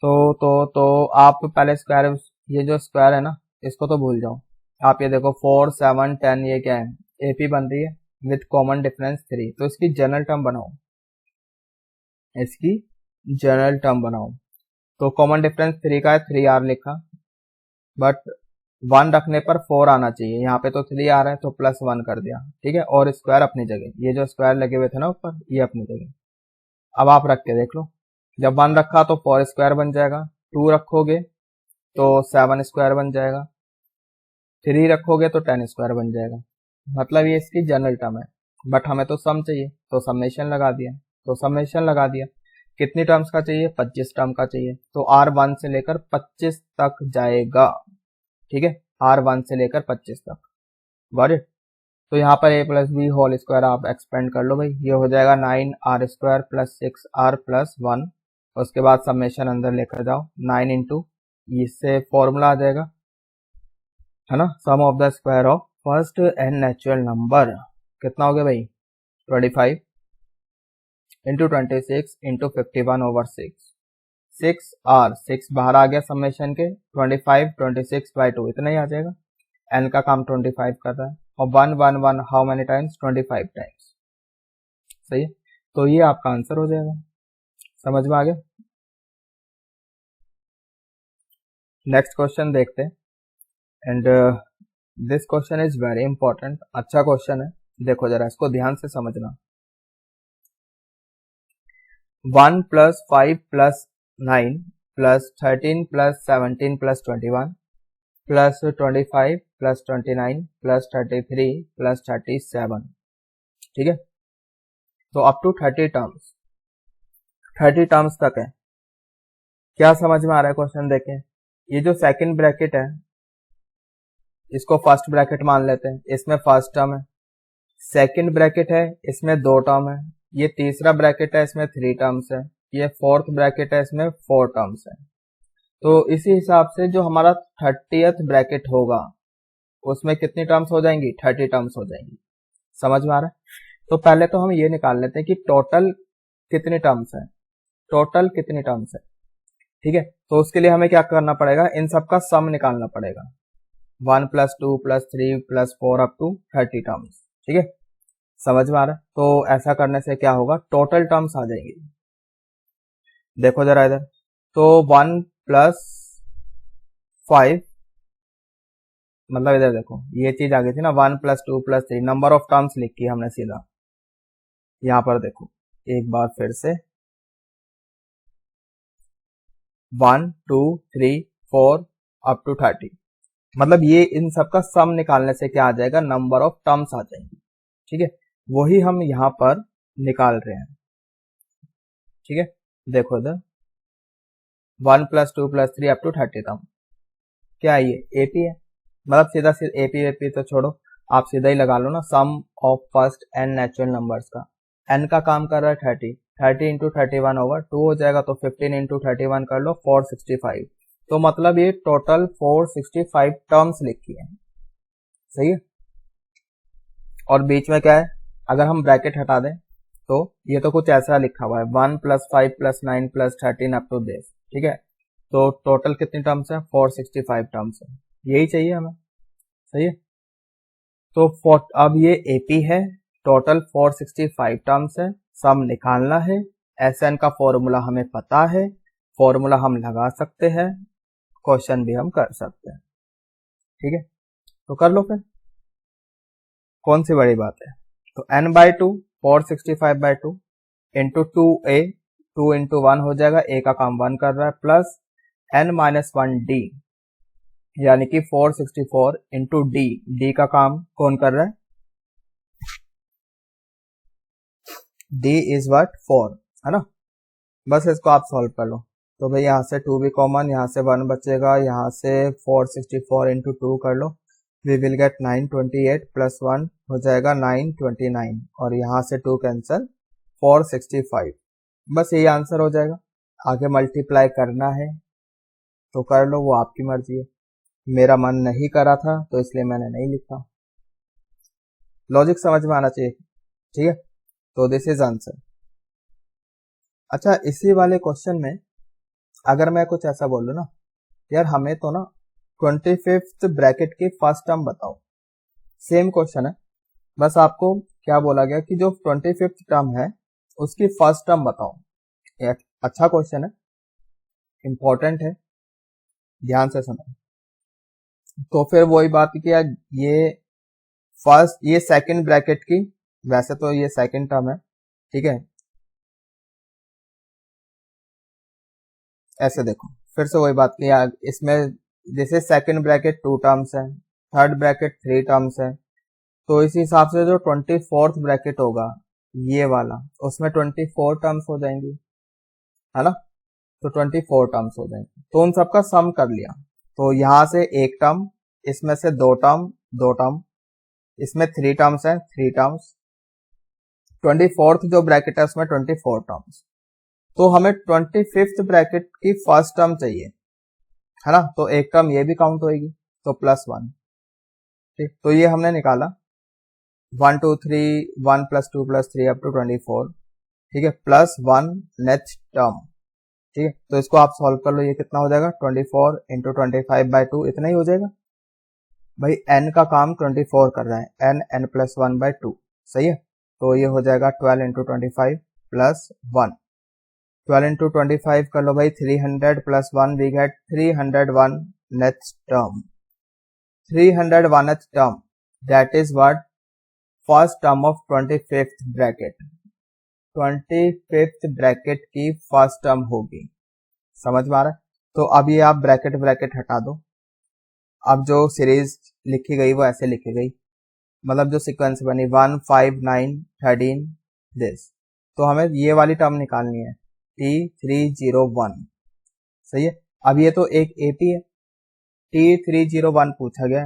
तो आप पहले स्क्वायर, ये जो स्क्वायर है ना इसको तो भूल जाओ। आप ये देखो 4 7 10 ये क्या है, एपी बन रही है विथ कॉमन डिफरेंस 3। तो इसकी जनरल टर्म बनाओ, इसकी जनरल टर्म बनाओ। तो कॉमन डिफरेंस 3 का है, 3r लिखा, बट 1 रखने पर 4 आना चाहिए। यहाँ पे तो 3 आ रहा है तो प्लस 1 कर दिया। ठीक है, और स्क्वायर अपनी जगह, ये जो स्क्वायर लगे हुए थे ना ऊपर ये अपनी जगह। अब आप रख के देख लो, जब 1 रखा तो 4 स्क्वायर बन जाएगा, 2 रखोगे तो 7 स्क्वायर बन जाएगा, 3 रखोगे तो 10 स्क्वायर बन जाएगा। मतलब ये इसकी जनरल टर्म है, बट हमें तो सम चाहिए तो समेशन लगा दिया। तो समेशन लगा दिया, कितनी टर्म्स का चाहिए? 25 टर्म का चाहिए। तो r1 से लेकर 25 तक जाएगा। ठीक है, r1 से लेकर 25 तक। Got it. तो यहाँ पर a plus b whole square आप एक्सपेंड कर लो भाई, ये हो जाएगा 9r square plus 6r plus 1। उसके बाद समेशन अंदर लेकर जाओ, 9 इंटू, इससे फॉर्मूला आ जाएगा, है ना, sum of the square of first and natural number. कितना हो गया भाई? 25 इंटू 26 इंटू 51/6। 6r, 6 बाहर आ गया समेशन के, 25 26/2 इतना ही आ जाएगा। n का काम 25 कर रहा है, और 1 1 1 हाउ मेनी टाइम्स? 25 टाइम्स। सही है, तो ये आपका आंसर हो जाएगा। समझ में आ गया। नेक्स्ट क्वेश्चन देखते हैं, and this question is very important. अच्छा क्वेश्चन है, देखो जरा इसको ध्यान से समझना। 1 plus 5 plus 9 plus 13 plus 17 plus 21 plus 25 plus 29 plus 33 plus 37। ठीक है, तो अप टू 30 टर्म्स, 30 टर्म्स तक है। क्या समझ में आ रहा है क्वेश्चन? देखें, ये जो सेकंड ब्रैकेट है इसको फर्स्ट ब्रैकेट मान लेते हैं, इसमें फर्स्ट टर्म है। सेकंड ब्रैकेट है, इसमें 2 टर्म है। ये तीसरा ब्रैकेट है, इसमें 3 टर्म्स है। ये फोर्थ ब्रैकेट है, इसमें 4 टर्म्स है। तो इसी हिसाब से जो हमारा 30th ब्रैकेट होगा उसमें कितनी टर्म्स हो जाएंगी? 30 टर्म्स हो जाएंगी। समझ में आ रहा है? तो पहले तो हम ये निकाल लेते हैं कि टोटल कितनी टर्म्स है, टोटल कितनी टर्म्स है। ठीक है, तो उसके लिए हमें क्या करना पड़ेगा? इन सबका सम निकालना पड़ेगा। 1 plus 2 plus 3 plus 4 up to 30 terms. ठीक है, समझ में आ रहा है? तो ऐसा करने से क्या होगा? टोटल टर्म्स आ जाएंगी। देखो जरा इधर, तो 1 प्लस 5, मतलब इधर देखो ये चीज आ गई थी ना, 1 plus 2 plus 3, number of terms लिखी हमने सीधा। यहां पर देखो एक बार फिर से, 1 2 3 4 अप टू 30। मतलब ये इन सब का सम निकालने से क्या आ जाएगा, नंबर ऑफ टर्म्स आ जाएंगे। ठीक है, वही हम यहाँ पर निकाल रहे हैं। ठीक है, देखो इधर 1 + 2 + 3 अप टू 30 टर्म, क्या है ये एपी है। मतलब सीधा सीधा एपी तो छोड़ो, आप सीधा ही लगा लो ना, sum of first n natural numbers का। एन का काम कर रहा है 30 इंटू 31 ओवर 2 हो जाएगा, तो 15 इंटू 31 कर लो 465। तो मतलब ये टोटल 465 टर्म्स लिखी है। सही है, और बीच में क्या है, अगर हम ब्रैकेट हटा दें तो ये तो कुछ ऐसा लिखा हुआ है 1 + 5 + 9 + 13 अप टू दिस। ठीक है, तो टोटल कितनी टर्म्स है, 465 टर्म्स है, यही चाहिए हमें। सही है, तो अब ये एपी है, टोटल 465 टर्म्स है, सम निकालना है। एसएन का फॉर्मूला हमें पता है, फॉर्मूला हम लगा सकते हैं, क्वेश्चन भी हम कर सकते हैं। ठीक है, तो कर लो फिर, कौन सी बड़ी बात है। तो n/2 465/2 इंटू 2a, 2 इंटू 1 हो जाएगा, a का काम 1 कर रहा है, प्लस n-1d यानी कि 464 इंटू d का काम कौन कर रहा है, d इज व्हाट 4, है ना। बस इसको आप सॉल्व कर लो। तो भाई यहाँ से 2 भी कॉमन, यहाँ से 1 बचेगा, यहाँ से 464 इंटू 2 कर लो, वी विल गेट 928 प्लस 1 हो जाएगा 929, और यहाँ से 2 कैंसिल 465। बस यही आंसर हो जाएगा। आगे मल्टीप्लाई करना है तो कर लो, वो आपकी मर्जी है। मेरा मन नहीं करा था तो इसलिए मैंने नहीं लिखा। लॉजिक समझ में आना चाहिए। ठीक है, तो दिस इज आंसर। अच्छा, इसी वाले क्वेश्चन में अगर मैं कुछ ऐसा बोल लूं ना, यार हमें तो ना 25th ब्रैकेट की फर्स्ट टर्म बताओ, सेम क्वेश्चन है, बस आपको क्या बोला गया कि जो 25th टर्म है उसकी फर्स्ट टर्म बताओ। एक अच्छा क्वेश्चन है, इंपॉर्टेंट है, ध्यान से सुनो। तो फिर वही बात कि यार ये सेकंड ब्रैकेट की, वैसे तो ये सेकंड टर्म है, ठीक है, ऐसे देखो फिर से वही बात की यार, इसमें जैसे सेकंड ब्रैकेट 2 टर्म्स है, थर्ड ब्रैकेट 3 टर्म्स है, तो इस हिसाब से जो 24th ब्रैकेट होगा ये वाला, उसमें 24 टर्म्स हो जाएंगी, है ना। तो 24 टर्म्स हो जाएंगे, तो उन सबका सम कर लिया। तो यहां से एक टर्म, इसमें से 2 टर्म, 2 टर्म, इसमें 3 टर्म्स है, 3 टर्म्स, 24th जो ब्रैकेट है उसमें 24 टर्म्स। तो हमें 25th ब्रैकेट की फर्स्ट टर्म चाहिए, है ना, तो एक टर्म ये भी काउंट होगी, तो +1। ठीक, तो ये हमने निकाला 1 2 3 1 + 2 + 3 अप टू 24। ठीक है, +1 नेक्स्ट टर्म। ठीक है, तो इसको आप सॉल्व कर लो, ये कितना हो जाएगा 24 इंटू 25/2, इतना ही हो जाएगा। भाई n का काम 24 कर रहा है, n+1/2, सही है। तो ये हो जाएगा 12 इंटू 25 प्लस 1, 12 इंटू 25 कर लो भाई, 300 plus 1 we get 301 next term, 301th term, that is what first term of 25th bracket. 25th bracket की फर्स्ट टर्म होगी, समझ में आ रहा है। तो अब ये आप ब्रैकेट ब्रैकेट हटा दो, अब जो सीरीज लिखी गई वो ऐसे लिखी गई, मतलब जो सीक्वेंस बनी 1 5 9 13 दिस, तो हमें ये वाली टर्म निकालनी है T301। सही है, अब ये तो एक एपी है, T301 पूछा गया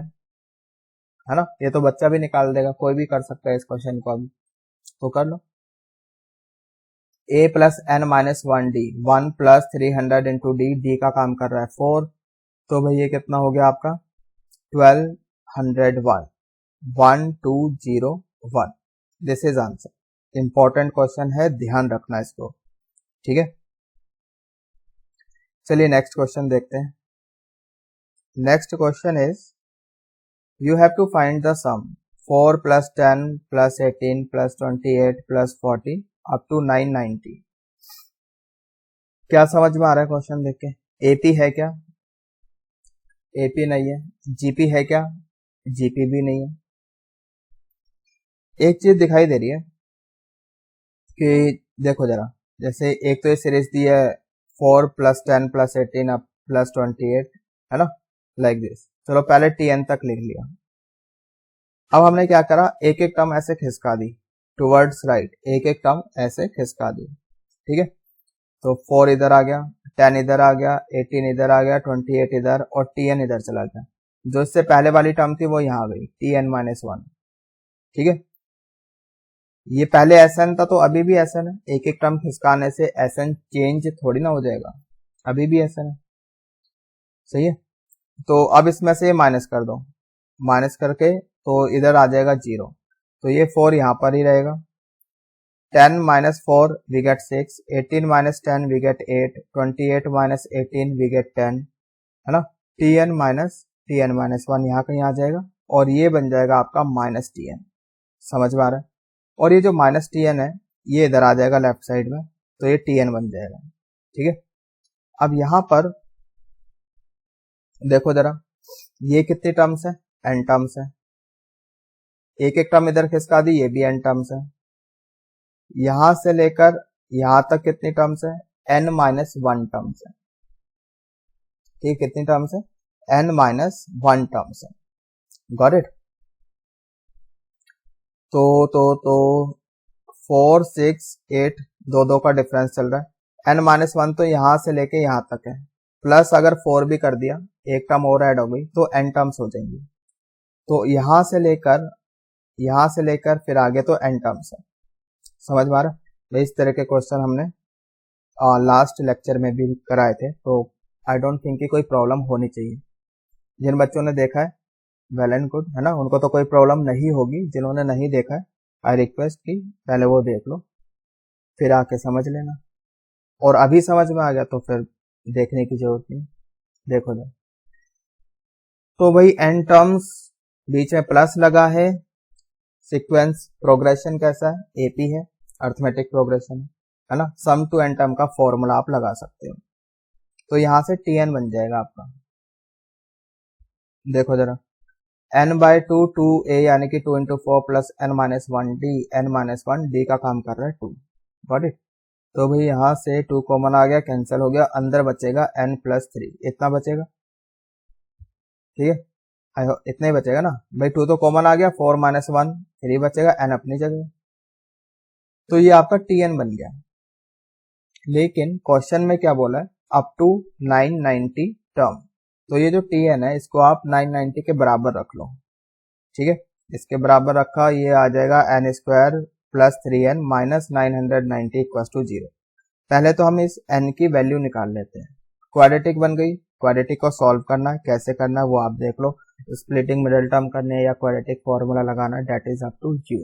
है ना, ये तो बच्चा भी निकाल देगा, कोई भी कर सकता है इस क्वेश्चन को। अभी तो कर लो, a + n-1d, 1 + 300 इंटू d का काम कर रहा है 4, तो भाई ये कितना हो गया आपका 1201, 1201। This is answer. Important question है, ध्यान रखना इसको, ठीक है। चलिए नेक्स्ट क्वेश्चन देखते हैं। Next question is you have to find the sum 4 + 10 + 18 + 28 + 40 up to 990। क्या समझ में आ रहा है क्वेश्चन देख के? एपी है क्या? एपी नहीं है। जीपी है क्या? जीपी भी नहीं है। एक चीज दिखाई दे रही है कि देखो जरा, जैसे एक तो ये सीरीज दी है 4 + 10 + 18 + 28, है ना, लाइक दिस। चलो पहले tn तक लिख लिया। अब हमने क्या करा, एक एक टर्म ऐसे खिसका दी टुवर्ड्स राइट, एक एक टर्म ऐसे खिसका दी, ठीक है। तो 4 इधर आ गया, 10 इधर आ गया, 18 इधर आ गया, 28 इधर, और tn इधर चला गया। जो इससे पहले वाली टर्म थी वो यहाँ आ गई, tn-1, ठीक है। ये पहले SN था तो अभी भी SN है, एक एक टर्म खिसकाने से SN चेंज थोड़ी ना हो जाएगा, अभी भी SN है, सही है। तो अब इसमें से माइनस कर दो, माइनस करके तो इधर आ जाएगा 0, तो ये 4 यहाँ पर ही रहेगा। 10 - 4 we get 6, 18 - 10 we get 8, 28 - 18 we get 10, है ना। tn-1 यहाँ कहीं आ जाएगा और ये बन जाएगा आपका -tn, समझ में आ रहा है। और ये जो -tn है ये इधर आ जाएगा लेफ्ट साइड में, तो ये tn बन जाएगा, ठीक है। अब यहाँ पर देखो जरा, ये कितनी टर्म्स है, n टर्म्स है, एक एक टर्म इधर खिसका दी, ये भी n टर्म्स है। यहां से लेकर यहां तक कितनी टर्म्स है, n-1 टर्म्स है, ठीक, कितनी टर्म्स है, n-1 टर्म्स है, गॉट इट। तो 4 6 8 दो का डिफरेंस चल रहा है, n-1 तो यहां से लेके यहां तक है, प्लस अगर 4 भी कर दिया, एक टर्म और ऐड हो गई तो n टर्म्स हो जाएंगी। तो यहां से लेकर फिर आगे तो n टर्म्स है, समझ में आ रहा है। इस तरह के क्वेश्चन हमने लास्ट लेक्चर में भी कराए थे, तो आई डोंट थिंक कि कोई प्रॉब्लम होनी चाहिए। जिन बच्चों ने देखा है वेल एंड गुड, है ना, उनको तो कोई प्रॉब्लम नहीं होगी। जिन्होंने नहीं देखा है आई रिक्वेस्ट कि पहले वो देख लो, फिर आके समझ लेना, और अभी समझ में आ गया तो फिर देखने की जरूरत नहीं। देखो जरा, तो भाई n टर्म्स, बीच में प्लस लगा है, सीक्वेंस प्रोग्रेशन कैसा है, एपी है, अर्थमेटिक प्रोग्रेशन है ना। सम टू n टर्म का फॉर्मूला आप लगा सकते हो, तो यहां से tn बन जाएगा आपका। देखो जरा, n/2 2a यानी कि 2 × 4 प्लस n-1d, n-1d का काम कर रहा है 2, गॉट इट। तो भाई यहां से 2 कॉमन आ गया, कैंसिल हो गया, अंदर बचेगा n+3, इतना बचेगा, ठीक है, इतना ही बचेगा ना भाई। 2 तो कॉमन आ गया, 4 - 1 3 बचेगा, n अपनी जगह, तो ये आपका tn बन गया। लेकिन क्वेश्चन में क्या बोला है, अप टू 990 टर्म, तो ये जो tn है इसको आप 990 के बराबर रख लो, ठीक है। इसके बराबर रखा, ये आ जाएगा n² + 3n - 990 = 0। पहले तो हम इस n की वैल्यू निकाल लेते हैं, क्वाड्रेटिक बन गई। क्वाड्रेटिक को सॉल्व करना है, कैसे करना है वो आप देख लो, स्प्लिटिंग मिडिल टर्म करने है या क्वाड्रेटिक फॉर्मूला लगाना है, that is up to you,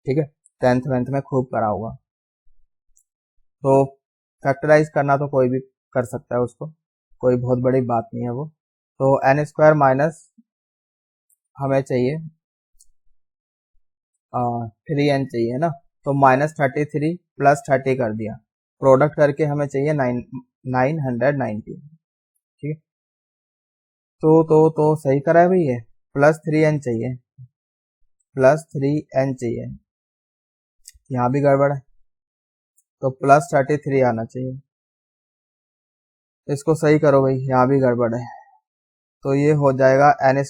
ठीक है। 10th 11th में खूब करा होगा। तो फैक्टराइज करना तो कोई भी कर सकता है उसको, कोई बहुत बड़ी बात नहीं है वो। तो n² माइनस हमें चाहिए 3n चाहिए ना, तो -33 + 30 कर दिया, प्रोडक्ट करके हमें चाहिए 990, ठीक है। तो सही करा है भाई, ये +3n चाहिए, +3n चाहिए, यहाँ भी गड़बड़ है, तो +33 आना चाहिए। इसको सही करो भाई, यहाँ भी गड़बड़ है, तो ये हो जाएगा n²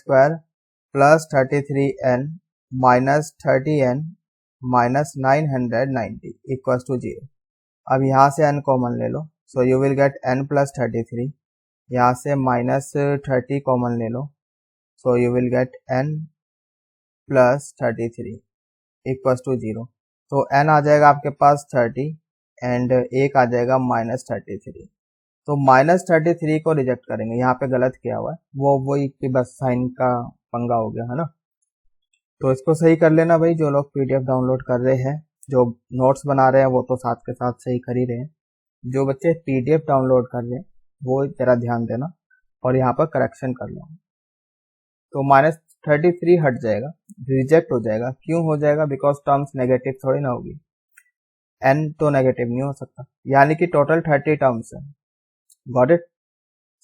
+ 33n - 30n - 990 = 0। अब यहाँ से n कॉमन ले लो, so you will get n + 33, यहाँ से -30 कॉमन ले लो, so you will get n + 33 = 0। तो n आ जाएगा आपके पास 30 एंड एक आ जाएगा -33, तो -33 को रिजेक्ट करेंगे, यहाँ पे गलत किया हुआ है, वो वही कि बस साइन का पंगा हो गया, है ना। तो इसको सही कर लेना भाई, जो लोग पीडीएफ डाउनलोड कर रहे हैं, जो नोट्स बना रहे हैं वो तो साथ के साथ सही कर ही रहे हैं, जो बच्चे पीडीएफ डाउनलोड कर रहे हैं वो जरा ध्यान देना और यहाँ पर करेक्शन कर लो। तो -33 हट जाएगा, रिजेक्ट हो जाएगा। क्यों हो जाएगा, बिकॉज टर्म्स नेगेटिव थोड़ी ना होगी, n तो नेगेटिव नहीं हो सकता, यानी कि टोटल 30 टर्म्स है, गॉट इट,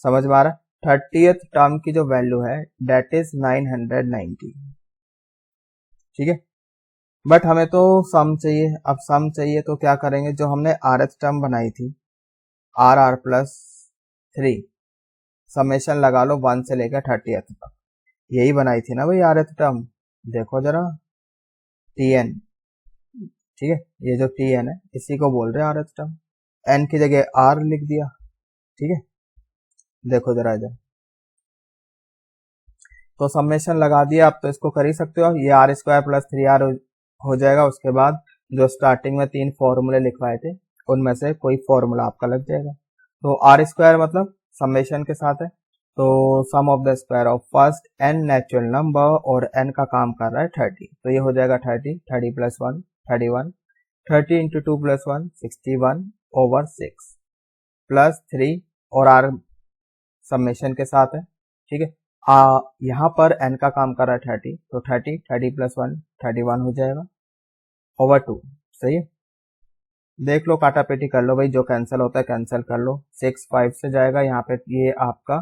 समझ में आ रहा है। 30th टर्म की जो वैल्यू है डेट इज 990, ठीक है। बट हमें तो सम चाहिए, अब सम चाहिए तो क्या करेंगे, जो हमने rth टर्म बनाई थी r + 3 समेशन लगा लो 1 से लेकर 30th तक, यही बनाई थी ना भाई rth टर्म, देखो जरा tn, ठीक है, ये जो tn है इसी को बोल रहे हैं rth टर्म, n की जगह r लिख दिया, ठीक है। देखो जरा इधर तो समेशन लगा दिया, आप तो इसको कर ही सकते हो, ये आर स्क्वायर प्लस 3r हो जाएगा। उसके बाद जो स्टार्टिंग में 3 फॉर्मूले लिखवाए थे उनमें से कोई फॉर्मूला आपका लग जाएगा। तो आर स्क्वायर मतलब समेशन के साथ है, तो sum of the square of first n natural number, और n का काम कर रहा है 30, तो ये हो जाएगा 30, 30 plus 1 31, 30 into 2 plus 1 61 over 6 plus 3, और r समेशन के साथ है, ठीक है। यहाँ पर n का काम कर रहा है 30, तो 30 30 प्लस 1 31 हो जाएगा ओवर 2, सही है। देख लो, काटा पेटी कर लो भाई, जो कैंसिल होता है कैंसिल कर लो। 6 5 से जाएगा, यहाँ पे ये आपका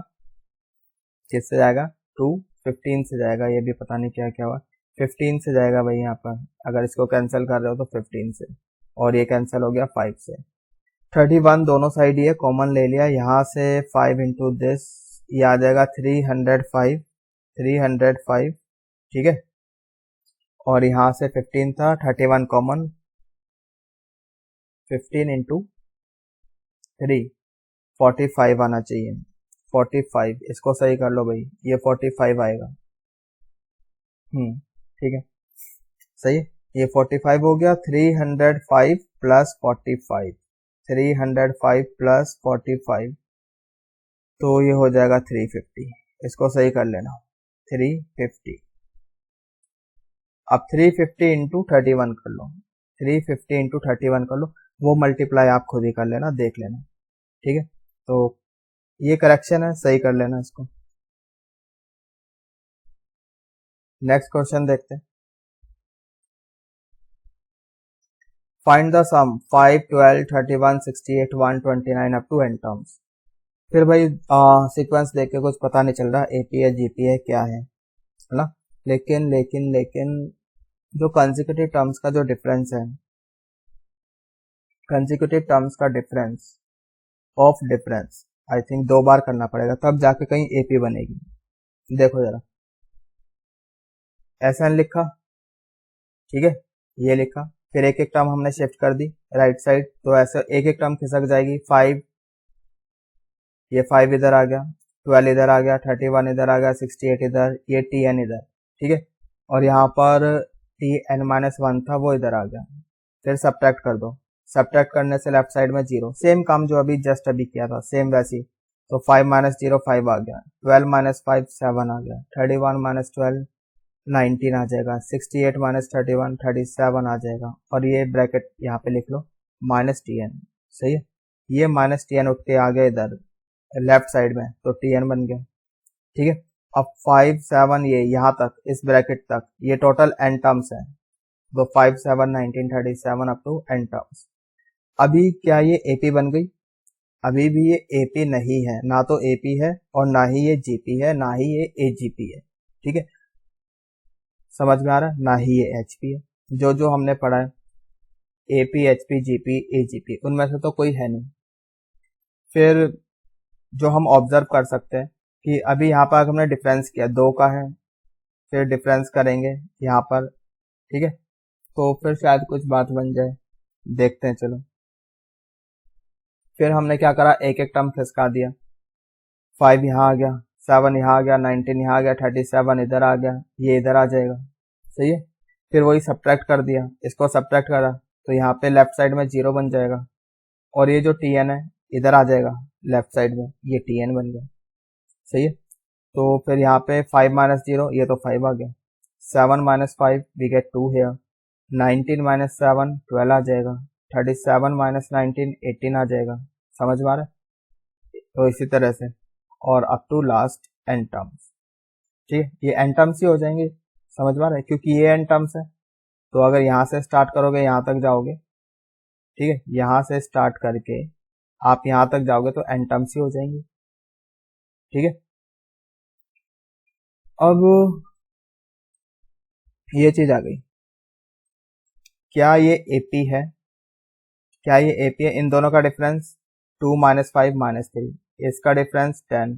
किससे जाएगा 2 15 से जाएगा, ये भी पता नहीं क्या क्या हुआ, 15 से जाएगा भाई यहाँ पर, अगर इसको कैंसिल कर रहे हो तो 15 से, और ये कैंसिल हो गया 5 से। 31 दोनों साइड ये कॉमन ले लिया, यहाँ से 5 इंटू दिस, ये आ जाएगा 305 305, ठीक है। और यहाँ से 15 था, 31 कॉमन, 15 इंटू 3 45 आना चाहिए, 45, इसको सही कर लो भाई, ये 45 आएगा, ठीक है, सही है। ये 45 हो गया, 305 प्लस 45, 305 प्लस 45, तो ये हो जाएगा 350, इसको सही कर लेना 350। अब 350 इंटू 31 कर लो, 350 इंटू 31 कर लो, वो मल्टीप्लाई आप खुद ही कर लेना, देख लेना, ठीक है। तो ये करेक्शन है, सही कर लेना इसको। नेक्स्ट क्वेश्चन देखते हैं। Find the sum 5 12 31 68 129 up to n terms. फिर भाई सीक्वेंस देख के कुछ पता नहीं चल रहा एपी है जीपी है क्या है ना, लेकिन लेकिन लेकिन जो कंसेक्यूटिव टर्म्स का जो डिफरेंस है, कंसेक्यूटिव टर्म्स का difference of difference I think 2 बार करना पड़ेगा, तब जाके कहीं एपी बनेगी। देखो जरा, एसएन लिखा, ठीक है, ये लिखा, फिर एक एक टर्म हमने शिफ्ट कर दी राइट साइड, तो ऐसे एक एक टर्म खिसक जाएगी। 5, ये 5 इधर आ गया, 12 इधर आ गया, 31 इधर आ गया, 68 इधर, ये tn इधर, ठीक है। और यहाँ पर tn-1 था वो इधर आ गया, फिर सब्ट्रैक्ट कर दो, सब्ट्रैक्ट करने से लेफ्ट साइड में 0, सेम काम जो अभी जस्ट अभी किया था सेम वैसी, तो 5 माइनस 0 5 आ गया, 12 माइनस 5 7 आ गया, 31 माइनस 12 19 आ जाएगा, 68 माइनस 31 37 आ जाएगा, और ये ब्रैकेट यहाँ पे लिख लो माइनस tn, सही है। ये माइनस tn उठ के आ गया इधर लेफ्ट साइड में, तो tn बन गया, ठीक है। अब 5 7 ये यहाँ तक इस ब्रैकेट तक ये टोटल n टर्म्स है, तो 5 7 19 37 अप टू n टर्म्स। अभी क्या ये AP बन गई? अभी भी ये AP नहीं है, ना तो AP है और ना ही ये GP है, ना ही ये AGP है, ठीक है, समझ में आ रहा है, ना ही ये HP है। जो जो हमने पढ़ा है AP HP GP AGP उनमें से तो कोई है नहीं। फिर जो हम ऑब्जर्व कर सकते हैं कि अभी यहाँ पर हमने डिफरेंस किया 2 का है, फिर डिफरेंस करेंगे यहाँ पर, ठीक है, तो फिर शायद कुछ बात बन जाए, देखते हैं चलो। फिर हमने क्या करा, एक एक टर्म खिसका दिया, 5 यहाँ आ गया, 7 यहाँ आ गया, 19 यहाँ आ गया, 37 इधर आ गया, ये इधर आ जाएगा, सही है। फिर वही सब्ट्रैक्ट कर दिया, इसको सब्ट्रैक्ट करा तो यहाँ पे लेफ्ट साइड में 0 बन जाएगा, और ये जो tn है इधर आ जाएगा लेफ्ट साइड में, ये tn बन गया, सही है। तो फिर यहाँ पे 5 माइनस 0, ये तो 5 आ गया, 7 minus 5 we get 2 here, 19 minus 7 12 आ जाएगा, 37 माइनस 19 18 आ जाएगा, समझ में आ रहा है। तो इसी तरह से और up to last n terms, ठीक है, ये n टर्म्स ही हो जाएंगे, समझ में आ रहा है, क्योंकि ये n टर्म्स है, तो अगर यहाँ से स्टार्ट करोगे यहाँ तक जाओगे, ठीक है, यहाँ से स्टार्ट करके आप यहाँ तक जाओगे तो n टर्म्स ही हो जाएंगे, ठीक है। अब ये चीज आ गई, क्या ये AP है, क्या ये AP है? इन दोनों का डिफरेंस 2 माइनस 5 माइनस 3, इसका डिफरेंस 10,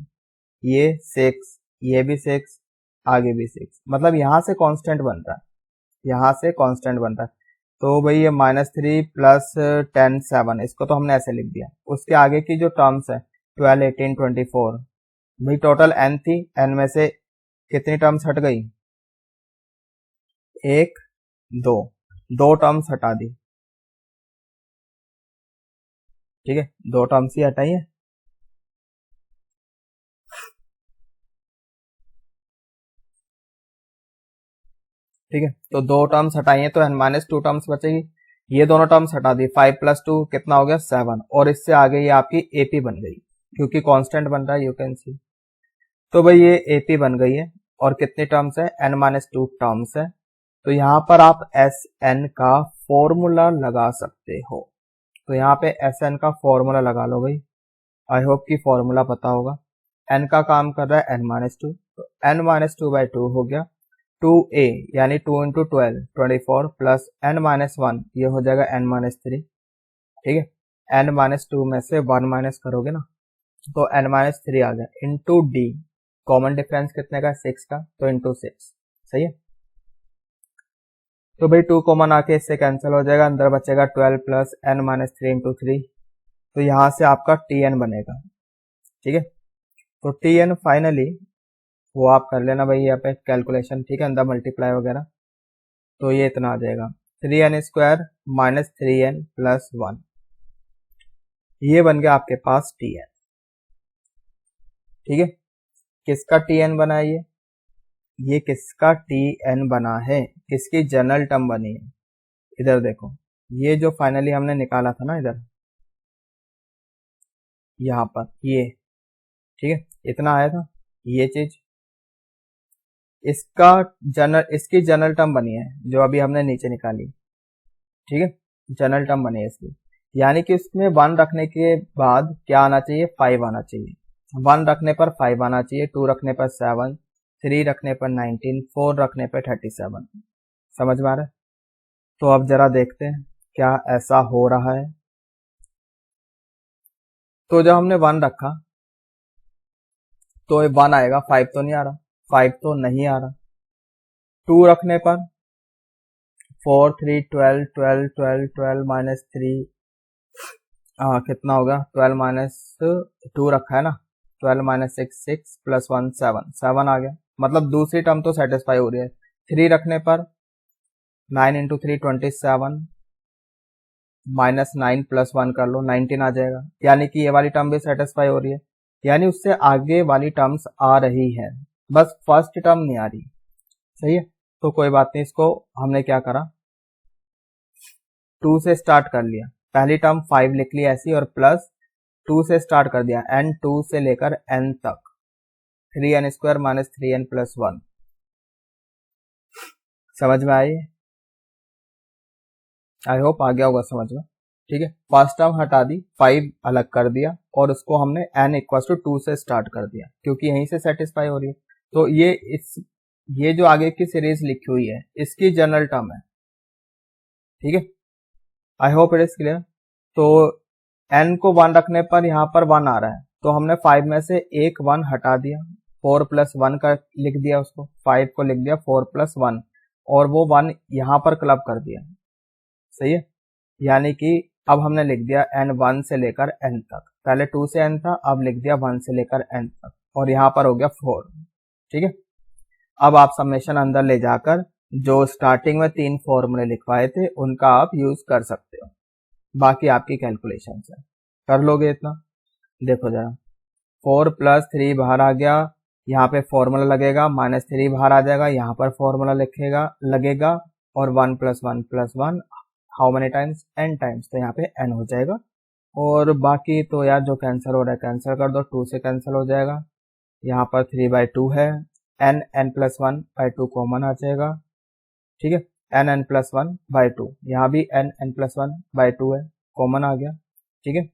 ये 6, ये भी 6, आगे भी 6, मतलब यहाँ से कांस्टेंट बन रहा है, यहाँ से कांस्टेंट बन रहा है। तो भाई ये -3 प्लस 10 7, इसको तो हमने ऐसे लिख दिया। उसके आगे की जो टर्म्स है 12 18 24, भाई टोटल n थी, n में से कितनी टर्म्स हट गई, 1 2, 2 टर्म्स हटा दी, ठीक है, 2 टर्म्स ही हटाई है। ठीक है, तो 2 टर्म्स हटाई है तो n-2 टर्म्स बचेगी। ये दोनों टर्म्स हटा दी, 5 + 2 कितना हो गया 7, और इससे आगे ये आपकी AP बन गई क्योंकि कांस्टेंट बन रहा है, यू कैन सी। तो भाई ये AP बन गई है और कितनी टर्म्स है, n-2 टर्म्स है। तो यहाँ पर आप Sn का फॉर्मूला लगा सकते हो। तो यहाँ पे Sn का फॉर्मूला लगा लो भाई, आई होप कि फॉर्मूला पता होगा। n का काम कर रहा है n-2, तो n-2/2 हो गया 2a, यानी 2 × 12 24 प्लस n-1, ये हो जाएगा n-3, ठीक है। n-2 में से 1 माइनस करोगे ना तो n-3 आ गया, इंटू d, कॉमन डिफरेंस कितने का, 6 का, तो इंटू 6, सही है। तो भाई 2 कॉमन आके इससे कैंसिल हो जाएगा, अंदर बचेगा 12 प्लस n-3 × 3, तो यहाँ से आपका tn बनेगा, ठीक है। तो tn फाइनली वो आप कर लेना भाई यहाँ पे कैलकुलेशन, ठीक है, अंदर मल्टीप्लाई वगैरह, तो ये इतना आ जाएगा 3n² - 3n + 1, ये बन गया आपके पास tn, ठीक है। किसका tn बना है ये किसका tn बना है, किसकी जनरल टर्म बनी है, इधर देखो, ये जो फाइनली हमने निकाला था ना इधर, यहाँ पर ये, ठीक है, इतना आया था ये चीज, इसकी जनरल टर्म बनी है जो अभी हमने नीचे निकाली, ठीक है, जनरल टर्म बनी है इसकी, यानी कि उसमें 1 रखने के बाद क्या आना चाहिए, 5 आना चाहिए। 1 रखने पर 5 आना चाहिए, 2 रखने पर 7, 3 रखने पर 19, 4 रखने पर 37, समझ में आ रहा है। तो अब जरा देखते हैं क्या ऐसा हो रहा है। तो जब हमने 1 रखा तो 1 आएगा, 5 तो नहीं आ रहा, 5 तो नहीं आ रहा। 2 रखने पर 4 3 12 12 12 12 - 3, कितना होगा, 12 - 2 रखा है ना, 12 - 6 6 + 1 7, 7 आ गया, मतलब दूसरी टर्म तो सेटिस्फाई हो रही है। 3 रखने पर 9 × 3 27, -9 + 1 कर लो, 19 आ जाएगा, यानी कि ये वाली टर्म भी सेटिस्फाई हो रही है, यानी उससे आगे वाली टर्म्स आ रही है, बस फर्स्ट टर्म नहीं आ रही, सही है। तो कोई बात नहीं, इसको हमने क्या करा, 2 से स्टार्ट कर लिया, पहली टर्म 5 लिख ली ऐसी, और प्लस 2 से स्टार्ट कर दिया, n2 से लेकर n तक, 3n² - 3n + 1, समझ में आई, आई होप आ गया होगा समझ में, ठीक है। फर्स्ट टर्म हटा दी, 5 अलग कर दिया, और उसको हमने n = 2 से स्टार्ट कर दिया, क्योंकि यहीं से सेटिस्फाई हो रही है। तो ये जो आगे की सीरीज लिखी हुई है इसकी जनरल टर्म है, ठीक है, I hope it is clear. तो n को 1 रखने पर यहाँ पर 1 आ रहा है, तो हमने 5 में से एक 1 हटा दिया, 4 + 1 का लिख दिया, उसको 5 को लिख दिया 4 + 1, और वो 1 यहाँ पर क्लब कर दिया, सही है। यानी कि अब हमने लिख दिया n 1 से लेकर n तक, पहले 2 से n था, अब लिख दिया 1 से लेकर n तक, और यहाँ पर हो गया 4, ठीक है। अब आप समेशन अंदर ले जाकर जो स्टार्टिंग में 3 फॉर्मूले लिखवाए थे उनका आप यूज कर सकते हो, बाकी आपकी कैलकुलेशन है, कर लोगे इतना। देखो जरा, 4 + 3 बाहर आ गया, यहाँ पे फॉर्मूला लगेगा, -3 बाहर आ जाएगा, यहाँ पर फॉर्मूला लगेगा, और 1 + 1 + 1 how many times, n times, तो यहाँ पे n हो जाएगा। और बाकी तो यार जो कैंसिल हो रहा है कैंसिल कर दो, 2 से कैंसिल हो जाएगा, यहाँ पर 3/2 है, n + 1/2 कॉमन आ जाएगा, ठीक है, n + 1/2, यहाँ भी n + 1/2 है, कॉमन आ गया, ठीक है,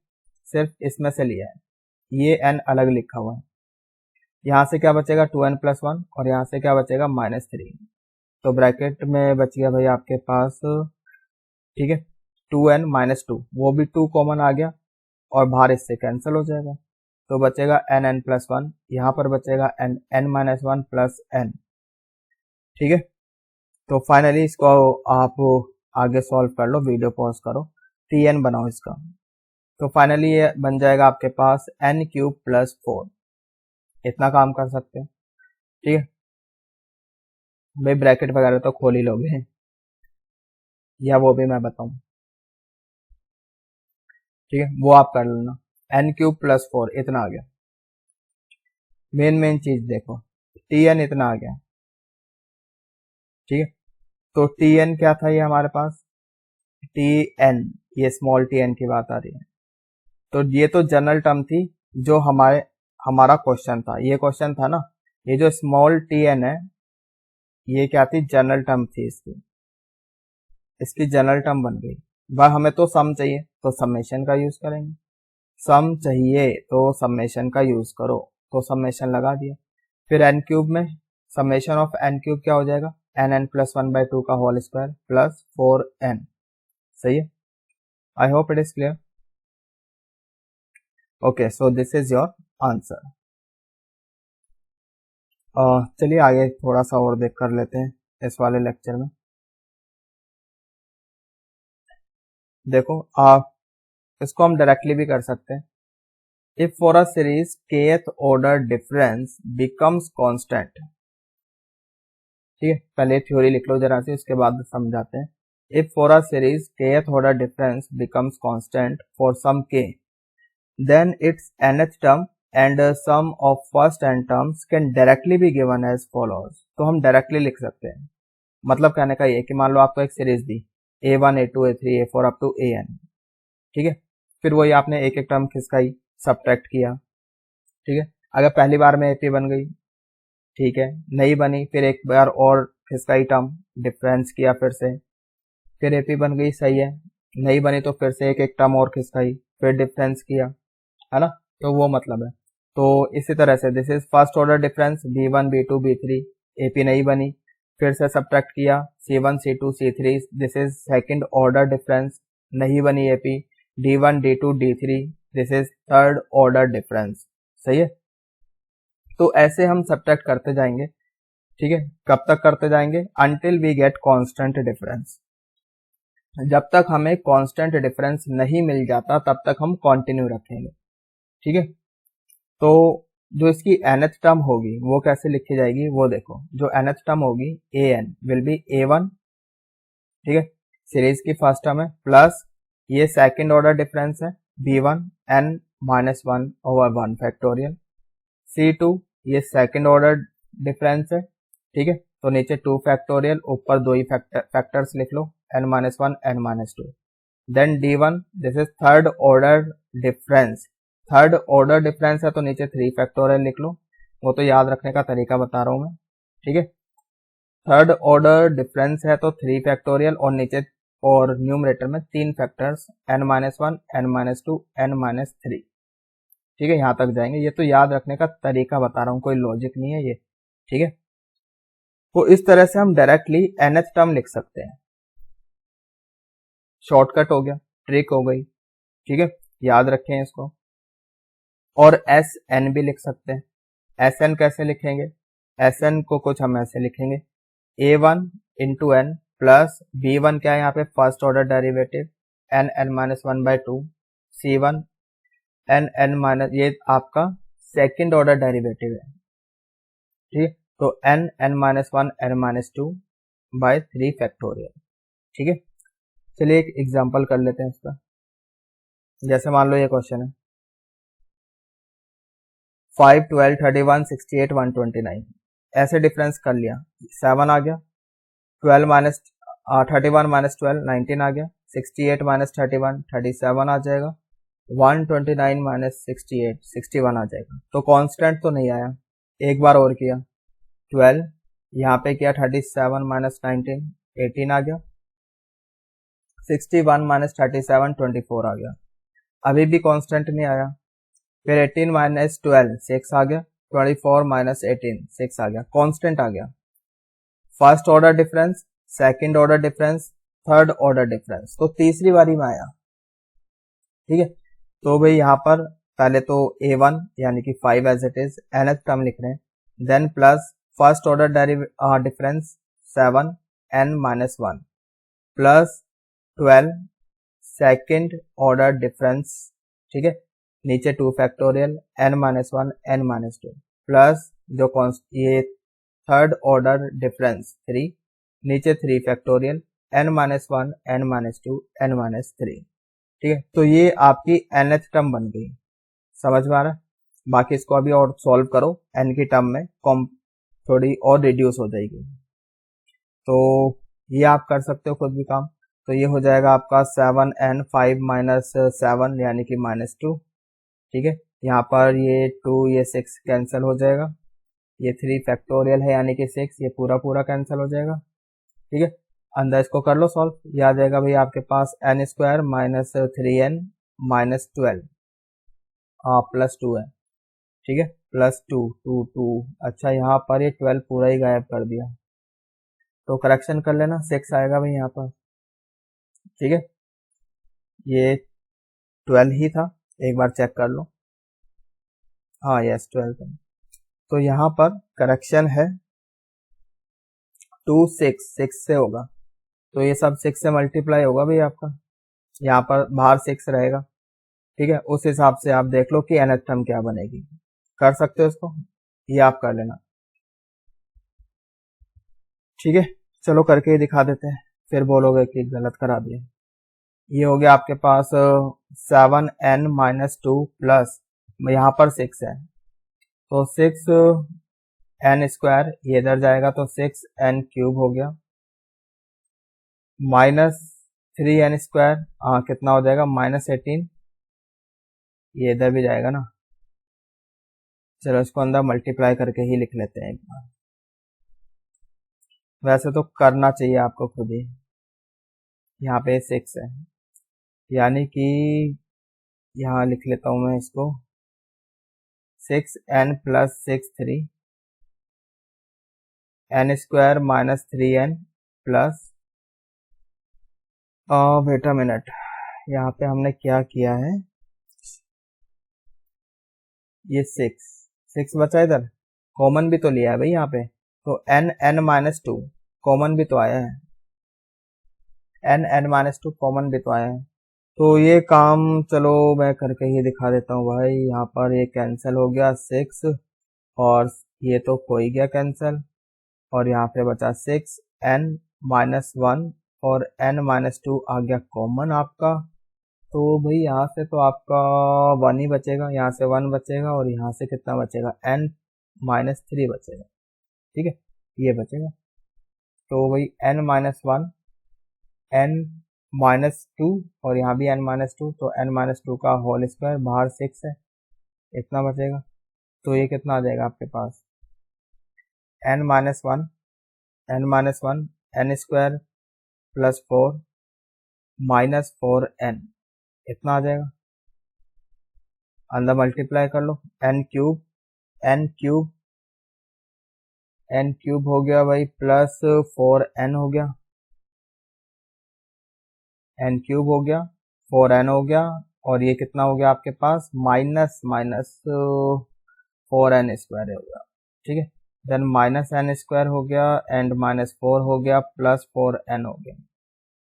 सिर्फ इसमें से लिया है, ये n अलग लिखा हुआ है। यहाँ से क्या बचेगा, 2n + 1, और यहाँ से क्या बचेगा, -3, तो ब्रैकेट में बच गया भाई आपके पास, ठीक है, 2n - 2, वो भी 2 कॉमन आ गया, और बाहर इससे कैंसिल हो जाएगा, तो बचेगा n + 1, यहाँ पर बचेगा n - 1 + n, ठीक है। तो फाइनली इसको आप आगे सॉल्व कर लो, वीडियो पॉज करो, Tn बनाओ इसका। तो फाइनली ये बन जाएगा आपके पास n³ + 4। इतना काम कर सकते हैं, ठीक है भाई। ब्रैकेट वगैरह तो खोल ही लोगे, या वो भी मैं बताऊं, ठीक है वो आप कर लेना। n³ + 4 इतना आ गया। मेन चीज देखो, Tn इतना आ गया, ठीक है। तो Tn क्या था ये हमारे पास, Tn, ये स्मॉल tn की बात आ रही है। तो ये तो जनरल टर्म थी जो हमारा क्वेश्चन था, ये क्वेश्चन था ना। ये जो स्मॉल tn है ये क्या थी, जनरल टर्म थी, इसकी जनरल टर्म बन गई। वह हमें तो सम चाहिए तो समेशन का यूज करेंगे, सम चाहिए तो समेशन का यूज करो, तो समेशन लगा दिया। फिर n³ में समेशन ऑफ n³ क्या हो जाएगा, nn + 1/2 का होल स्क्वायर प्लस 4n। सही है, I hope it is clear. Okay, so this is your answer. चलिए आगे थोड़ा सा और देख कर लेते हैं इस वाले लेक्चर में। देखो आप इसको हम डायरेक्टली भी कर सकते हैं। If for a series kth order difference becomes constant, ठीक है पहले थ्योरी लिख लो जरा सी, उसके बाद समझाते हैं। If for a series kth order difference becomes constant for some k, then its nth term and sum of first n terms can directly be given as follows। तो हम डायरेक्टली लिख सकते हैं। मतलब कहने का ये कि मान लो आपको एक सीरीज दी a1 a2 a3 a4 up to an, ठीक है। फिर वही आपने एक एक टर्म खिसकाई, सब्ट्रैक्ट किया, ठीक है। अगर पहली बार में ap बन गई, ठीक है, नहीं बनी, फिर एक बार और खिसकाई टर्म, डिफरेंस किया फिर से, फिर ap बन गई, सही है, नहीं बनी तो फिर से एक एक टर्म और खिसकाई, फिर डिफरेंस किया, है ना। तो वो मतलब है। तो इसी तरह से this is first order difference b1 b2 b3, ap नहीं बनी, फिर से सब्ट्रैक्ट किया c1 c2 c3, this is second order difference, नहीं बनी ap, d1 d2 d3, this is third order difference. सही है। तो ऐसे हम सब्ट्रैक्ट करते जाएंगे, ठीक है। कब तक करते जाएंगे, until we get constant difference. जब तक हमें कांस्टेंट डिफरेंस नहीं मिल जाता तब तक हम कंटिन्यू रखेंगे, ठीक है। तो जो इसकी nth टर्म होगी वो कैसे लिखी जाएगी, वो देखो। जो nth टर्म होगी an विल बी a1, ठीक है, सीरीज की फर्स्ट टर्म है, प्लस ये सेकंड ऑर्डर डिफरेंस है b1 n - 1 over 1 factorial, c2 ये सेकंड ऑर्डर डिफरेंस है, ठीक है। तो नीचे 2 फैक्टोरियल, ऊपर दो ही फैक्टर्स लिख लो, n - 1 n - 2। Then d1 this is third order difference, third order difference है तो नीचे 3 फैक्टोरियल लिख लो, वो तो याद रखने का तरीका बता रहा हूं मैं, ठीक है। थर्ड ऑर्डर डिफरेंस है तो 3 फैक्टोरियल और नीचे और न्यूमरेटर में 3 फैक्टर्स n - 1 n - 2 n - 3, ठीक है। यहां तक जाएंगे, ये तो याद रखने का तरीका बता रहा हूं, कोई लॉजिक नहीं है ये, ठीक है। तो इस तरह से हम डायरेक्टली nth टर्म लिख सकते हैं, शॉर्टकट हो गया, ट्रिक हो गई, ठीक है, याद रखें इसको। और एस एन भी लिख सकते हैं। एस एन कैसे लिखेंगे, एस एन को कुछ हम ऐसे लिखेंगे, a1 into N plus b1 क्या है यहाँ पे, first order derivative, n(n-1/2), c1 n(n-), ये आपका सेकंड ऑर्डर डेरिवेटिव है, ठीक है। तो n(n-1 n-2/3 फैक्टोरियल, ठीक है। चलिए एक एग्जांपल कर लेते हैं इसका। जैसे मान लो ये क्वेश्चन है 5 12 31 68 129, ऐसे डिफरेंस कर लिया, 7 आ गया, 12 माइनस 31 माइनस 12 19 आ गया, 68 माइनस 31 37 आ जाएगा, 129 माइनस 68 61 आ जाएगा। तो कांस्टेंट तो नहीं आया, एक बार और किया 12, यहाँ पे किया 37 माइनस 19 18 आ गया, 61 माइनस 37 24 आ गया, अभी भी कांस्टेंट नहीं आया। फिर 18 माइनस 12 6 आ गया, 24 माइनस 18 6 आ गया, कांस्टेंट आ गया। First order difference, second order difference, third order difference, तो तीसरी बारी में आया, ठीक है। तो भाई यहाँ पर पहले तो a1 यानी कि 5 as it is, nth term लिख रहे हैं, then plus first order difference, 7 n minus 1 plus 12 second order difference, ठीक है, नीचे 2 factorial n minus 1 n minus 2 plus जो ये थर्ड ऑर्डर डिफरेंस 3, नीचे 3 factorial n minus 1 n minus 2 n minus 3, ठीक है। तो ये आपकी nth टर्म बन गई, समझ में आ रहा है। बाकी इसको अभी और सॉल्व करो, n की टर्म में थोड़ी और रिड्यूस हो जाएगी, तो ये आप कर सकते हो खुद भी काम। तो ये हो जाएगा आपका 7n 5 माइनस 7 यानी कि माइनस 2, ठीक है। यहाँ पर ये 2 ये 6 कैंसिल हो जाएगा, ये 3 फैक्टोरियल है यानी कि 6, ये पूरा पूरा कैंसिल हो जाएगा, ठीक है। अंदर इसको कर लो सॉल्व, ये आ जाएगा भाई आपके पास n square minus 3n minus 12 plus 2 है, ठीक है, प्लस 2 2 2। अच्छा यहाँ पर ये 12 पूरा ही गायब कर दिया, तो करेक्शन कर लेना, 6 आएगा भाई यहाँ पर, ठीक है। ये 12 ही था, एक बार चेक कर लो, हाँ यस 12 था। तो यहाँ पर करेक्शन है 2 6 से होगा, तो ये सब 6 से मल्टीप्लाई होगा भाई आपका, यहाँ पर बाहर 6 रहेगा, ठीक है। उस हिसाब से आप देख लो कि nth टर्म क्या बनेगी, कर सकते हो इसको, ये आप कर लेना, ठीक है। चलो करके ही दिखा देते हैं, फिर बोलोगे कि गलत करा दिया। ये हो गया आपके पास 7n माइनस 2 प्लस यहाँ पर 6 है, तो 6n स्क्वायर ये इधर जाएगा तो 6n क्यूब हो गया, माइनस 3n स्क्वायर कितना हो जाएगा माइनस 18, ये इधर भी जाएगा ना। चलो इसको अंदर मल्टीप्लाई करके ही लिख लेते हैं एक बार, वैसे तो करना चाहिए आपको खुद ही। यहाँ पे 6 है यानी कि यहाँ लिख लेता हूँ मैं इसको 6n plus 6 3 n square minus 3n plus wait a minute, यहाँ पे हमने क्या किया है, ये 6 बचा, इधर कॉमन भी तो लिया है भाई यहाँ पे, तो n माइनस 2 कॉमन भी तो आया है, n माइनस 2 कॉमन भी तो आया है। तो ये काम चलो मैं करके ही दिखा देता हूँ भाई। यहाँ पर ये कैंसिल हो गया 6 और ये तो हो ही गया कैंसिल, और यहाँ पे बचा 6n माइनस 1 और n माइनस 2 आ गया कॉमन आपका। तो भाई यहाँ से तो आपका 1 ही बचेगा, यहाँ से 1 बचेगा और यहाँ से कितना बचेगा n माइनस 3 बचेगा, ठीक है, ये बचेगा। तो भाई n माइनस 1 n माइनस 2 और यहाँ भी n माइनस 2, तो n माइनस 2 का होल स्क्वायर, बाहर 6 है, इतना बचेगा। तो ये कितना आ जाएगा आपके पास n minus 1 n square plus 4 minus 4n, इतना आ जाएगा। अंदर मल्टीप्लाई कर लो, n क्यूब हो गया भाई प्लस 4n हो गया, n क्यूब हो गया 4n हो गया, और ये कितना हो गया आपके पास माइनस 4n स्क्वायर हो गया, ठीक है। देन माइनस n स्क्वायर हो गया एंड माइनस 4 हो गया प्लस 4n हो गया,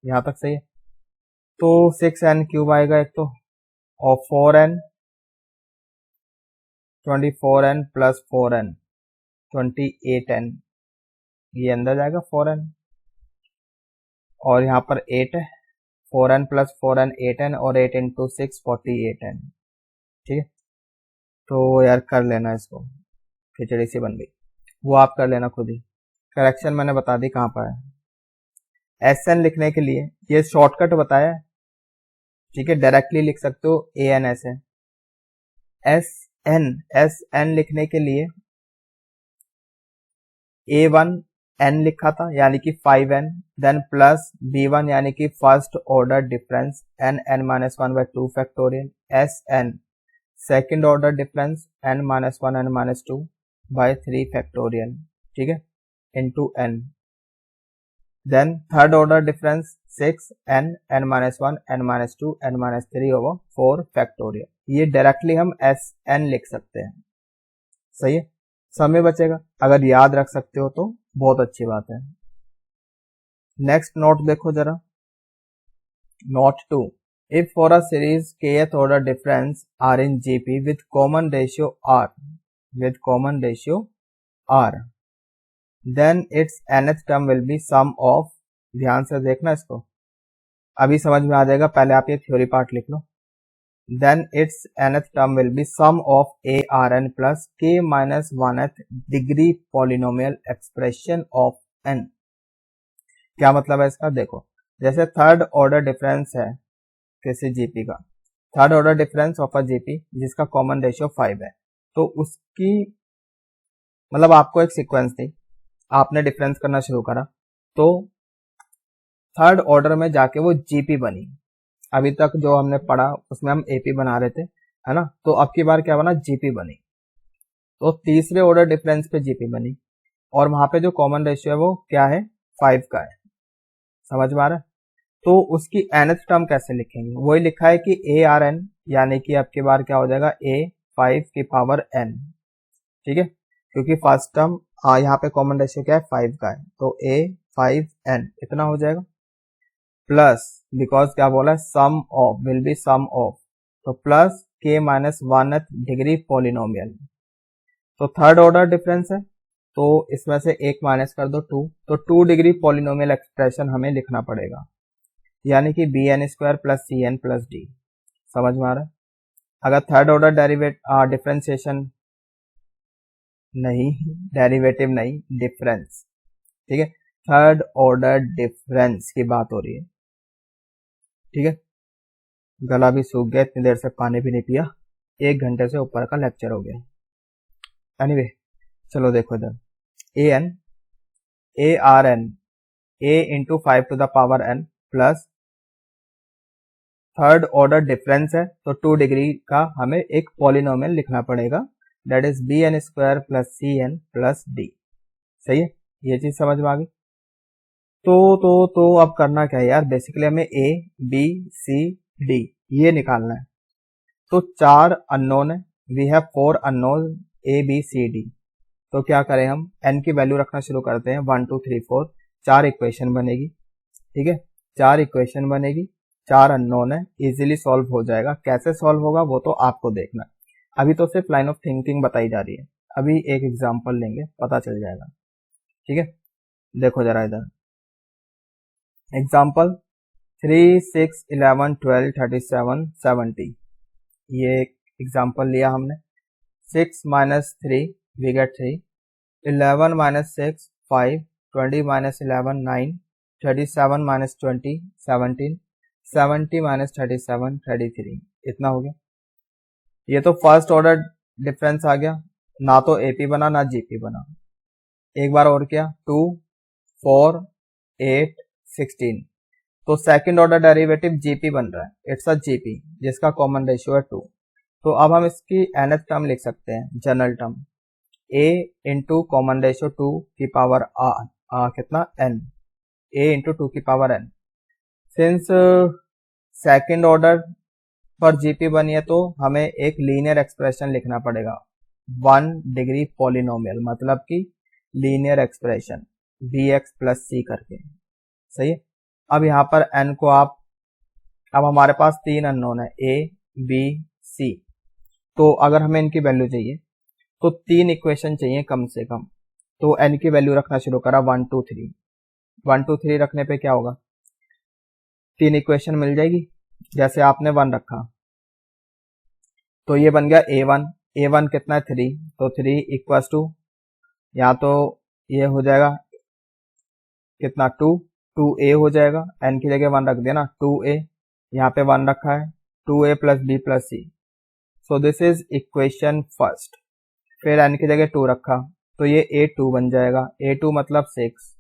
यहाँ तक सही है। तो 6n क्यूब आएगा एक तो, और 4n 24n plus 4n 28n, ये अंदर जाएगा 4n, और यहाँ पर 8 है, 4n प्लस 4n 8n और 8 इंटू 6 48n, ठीक है। तो यार कर लेना इसको, खिचड़ी सी बन गई, वो आप कर लेना खुद ही। करेक्शन मैंने बता दी कहाँ पर है। SN लिखने के लिए ये शॉर्टकट बताया है, ठीक है, डायरेक्टली लिख सकते हो ANS है। SN लिखने के लिए A1 n लिखा था यानी कि 5n, देन प्लस B1 यानी कि first order difference n minus 1 by 2 factorial, SN second order difference n minus 1 n minus 2 by 3 factorial, ठीक है, into n, then third order difference 6n n minus 1 n minus 2 n minus 3 over 4 factorial. ये डायरेक्टली हम SN लिख सकते हैं, सही है। समय बचेगा, अगर याद रख सकते हो तो बहुत अच्छी बात है। नेक्स्ट नोट देखो जरा, note 2, if for a series kth order difference are in GP with common ratio R, then its nth term will be sum of, ध्यान से देखना इसको, अभी समझ में आ जाएगा, पहले आप ये थ्योरी पार्ट लिख लो। then its nth term will be sum of ARN plus k minus 1th degree polynomial expression of n। क्या मतलब है इसका, देखो जैसे थर्ड ऑर्डर डिफरेंस है किसी जीपी का, third order difference of a GP जिसका कॉमन रेशियो 5 है, तो उसकी मतलब आपको एक सीक्वेंस थी, आपने डिफरेंस करना शुरू करा, तो थर्ड ऑर्डर में जाके वो जीपी बनी। अभी तक जो हमने पढ़ा उसमें हम एपी बना रहे थे, है ना, तो अब की बार क्या बना, जीपी बनी। तो तीसरे ऑर्डर डिफरेंस पे जीपी बनी और वहां पे जो कॉमन रेशियो है वो क्या है, 5 का है। समझ में आ रहा है? तो उसकी nth टर्म कैसे लिखेंगे, वही लिखा है कि ए आर एन, यानी कि अब की बार क्या हो जाएगा, A5 की पावर n। ठीक है, क्योंकि फर्स्ट टर्म यहाँ पे कॉमन रेशियो क्या है, 5 का है, तो A5n इतना हो जाएगा, प्लस बिकॉज क्या बोला है, sum of will be sum of, तो plus k minus 1th degree polynomial. तो थर्ड ऑर्डर डिफरेंस है, तो इसमें से एक माइनस कर दो 2, तो 2 डिग्री पॉलिनोमियल एक्सप्रेशन हमें लिखना पड़ेगा, यानी कि bn² plus cn plus d। समझ में आ रहा है? अगर थर्ड ऑर्डर डिफरेंशिएशन नहीं, डेरिवेटिव नहीं, डिफरेंस, ठीक है, थर्ड ऑर्डर डिफरेंस की बात हो रही है। ठीक है, गला भी सूख गया, इतनी देर से पानी भी नहीं पिया, 1 घंटे से ऊपर का लेक्चर हो गया। एनीवे चलो देखो इधर, ARN a into 5 to the power n plus third order difference है, तो 2 डिग्री का हमें एक पॉलिनोमियल लिखना पड़ेगा, that is bn² plus cn plus d। सही है, ये चीज समझ में आ गई। तो अब करना क्या है यार, बेसिकली हमें a b c d ये निकालना है। तो 4 अननोन है, we have 4 unknown a b c d, तो क्या करें हम, n की वैल्यू रखना शुरू करते हैं, 1 2 3 4, 4 इक्वेशन बनेगी। ठीक है, 4 इक्वेशन बनेगी, 4 अननोन है, इजीली सॉल्व हो जाएगा। कैसे सॉल्व होगा वो तो आपको देखना है, अभी तो सिर्फ लाइन ऑफ थिंकिंग बताई जा रही है, अभी एक एग्जांपल लेंगे पता चल जाएगा। ठीक है, देखो जरा इधर एग्जांपल 3 6 11 12 37 70, ये एग्जांपल लिया हमने। 6 minus 3 we get 3, 11 minus 6 5, 20 minus 11 9, 37 minus 20 17, 70 minus 37 33, इतना हो गया। ये तो फर्स्ट ऑर्डर डिफरेंस आ गया, ना तो एपी बना ना जीपी बना। एक बार और किया, 2 4 8 16, तो सेकंड ऑर्डर डेरिवेटिव जीपी बन रहा है, इट्स अ जीपी जिसका कॉमन रेशियो है 2। तो अब हम इसकी nth टर्म लिख सकते हैं, general term a into common ratio 2 की पावर कितना n, a इंटू 2 की power n। Since second order पर जीपी बनी है तो हमें एक लीनियर एक्सप्रेशन लिखना पड़ेगा, 1 डिग्री पॉलिनोमियल, मतलब कि linear expression bx plus c करके। सही है, अब यहाँ पर n को आप, अब हमारे पास 3 अननोन है a b c, तो अगर हमें इनकी वैल्यू चाहिए तो 3 इक्वेशन चाहिए कम से कम, तो n की वैल्यू रखना शुरू करा 1 2 3, 1 2 3 रखने पे क्या होगा, 3 इक्वेशन मिल जाएगी। जैसे आपने 1 रखा तो ये बन गया a1 कितना है 3, तो 3 इक्वल्स टू, या तो ये हो जाएगा कितना 2a हो जाएगा, n की जगह 1 रख देना 2a, यहाँ पे 1 रखा है, 2a plus b plus c, so this is equation first. फिर n की जगह 2 रखा तो ये a2 बन जाएगा, a2 मतलब 6,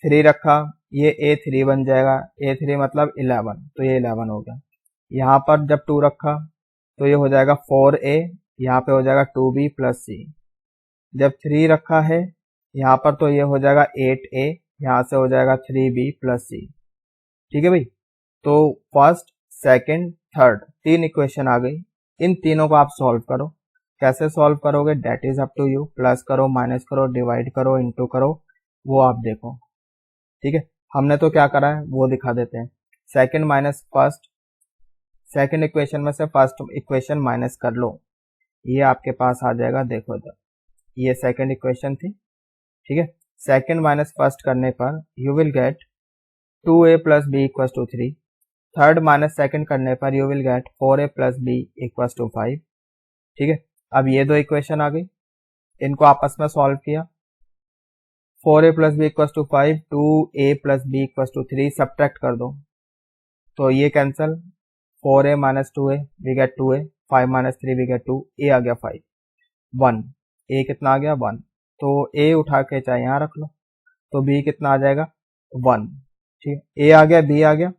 3 रखा ये a3 बन जाएगा, a3 मतलब 11, तो ये 11 हो गया। यहाँ पर जब 2 रखा तो ये हो जाएगा 4a, यहाँ पे हो जाएगा 2b प्लस c। जब 3 रखा है यहाँ पर तो ये हो जाएगा 8a, यहाँ से हो जाएगा 3b प्लस c। ठीक है भाई, तो फर्स्ट सेकंड थर्ड 3 इक्वेशन आ गई, इन तीनों को आप सॉल्व करो। कैसे सॉल्व करोगे that is up to you, plus करो माइनस करो डिवाइड करो इनटू करो, वो आप देखो। ठीक है, हमने तो क्या करा है वो दिखा देते हैं। Second minus first, second equation में से फर्स्ट इक्वेशन माइनस कर लो, ये आपके पास आ जाएगा। देखो इधर, ये सेकंड इक्वेशन थी, ठीक है। सेकंड माइनस फर्स्ट करने पर you will get 2a plus b equal to 3। Third minus second करने पर you will get 4a plus b equal to 5, ठीक है। अब ये दो इक्वेशन आ गई, इनको आपस में सॉल्व किया। 4a plus b equal to 5, 2a plus b equal to 3, subtract कर दो तो ये cancel, 4a minus 2a we get 2a, 5 minus 3 we get 2, a आ गया 5, 1, a कितना आ गया 1, तो a उठा के चाहे यहाँ रख लो, तो b कितना आ जाएगा 1, ठीक है। a आ गया, b आ गया,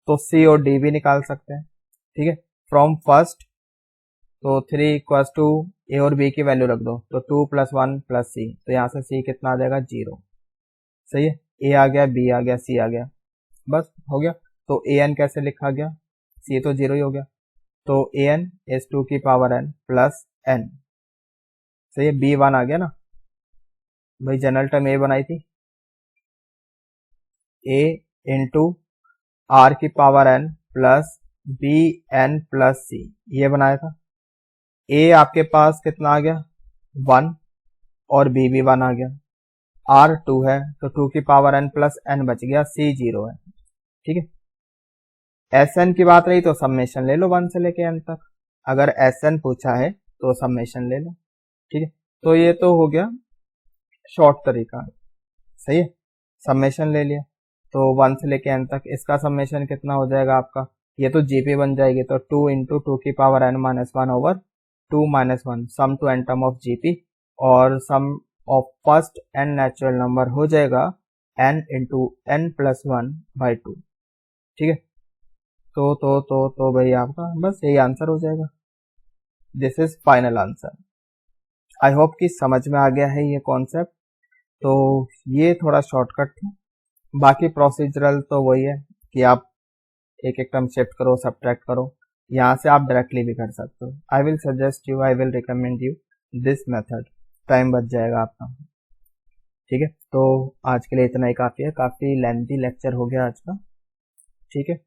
तो c और d भी निकाल सकते हैं, ठीक है। फ्रॉम फर्स्ट, तो 3 इक्वल्स टू a और b की वैल्यू रख दो, तो 2 प्लस 1 प्लस c, तो यहाँ से c कितना आ जाएगा 0, सही है। a आ गया, b आ गया, c आ गया, बस हो गया। तो an कैसे लिखा गया, c तो 0 ही हो गया, तो an इज 2 की पावर n प्लस n, सही है। b1 आ गया ना भाई, जनरल टर्म a बनाई थी, a इंटू r की power n plus B n plus C, ये बनाया था। a आपके पास कितना आ गया 1 और b भी 1 आ गया, r 2 है तो 2 की पावर n प्लस n बच गया, c 0 है, ठीक है। Sn की बात रही तो समेशन ले लो 1 से लेके n तक, अगर Sn पूछा है तो समेशन ले लो, ठीक है। तो ये तो हो गया शॉर्ट तरीका, सही है। समेशन ले लिया तो 1 से लेके n तक, इसका समेशन कितना हो जाएगा आपका, ये तो जीपी बन जाएगी, तो 2 इंटू 2 की power n minus 1 over 2 minus 1, sum to n term of GP, और sum of first n natural number हो जाएगा n into n plus 1 by 2, ठीक है। तो भाई आपका बस यही आंसर हो जाएगा। This is final answer. I hope कि समझ में आ गया है ये कॉन्सेप्ट। तो ये थोड़ा शॉर्टकट था, बाकी प्रोसीजरल तो वही है कि आप एक एक टर्म शिफ्ट करो, सब्ट्रैक्ट करो, यहाँ से आप डायरेक्टली भी कर सकते हो। I will suggest you, I will recommend you this method, time बच जाएगा आपका, ठीक है। तो आज के लिए इतना ही काफ़ी है, काफ़ी लेंथी लेक्चर हो गया आज का, ठीक है।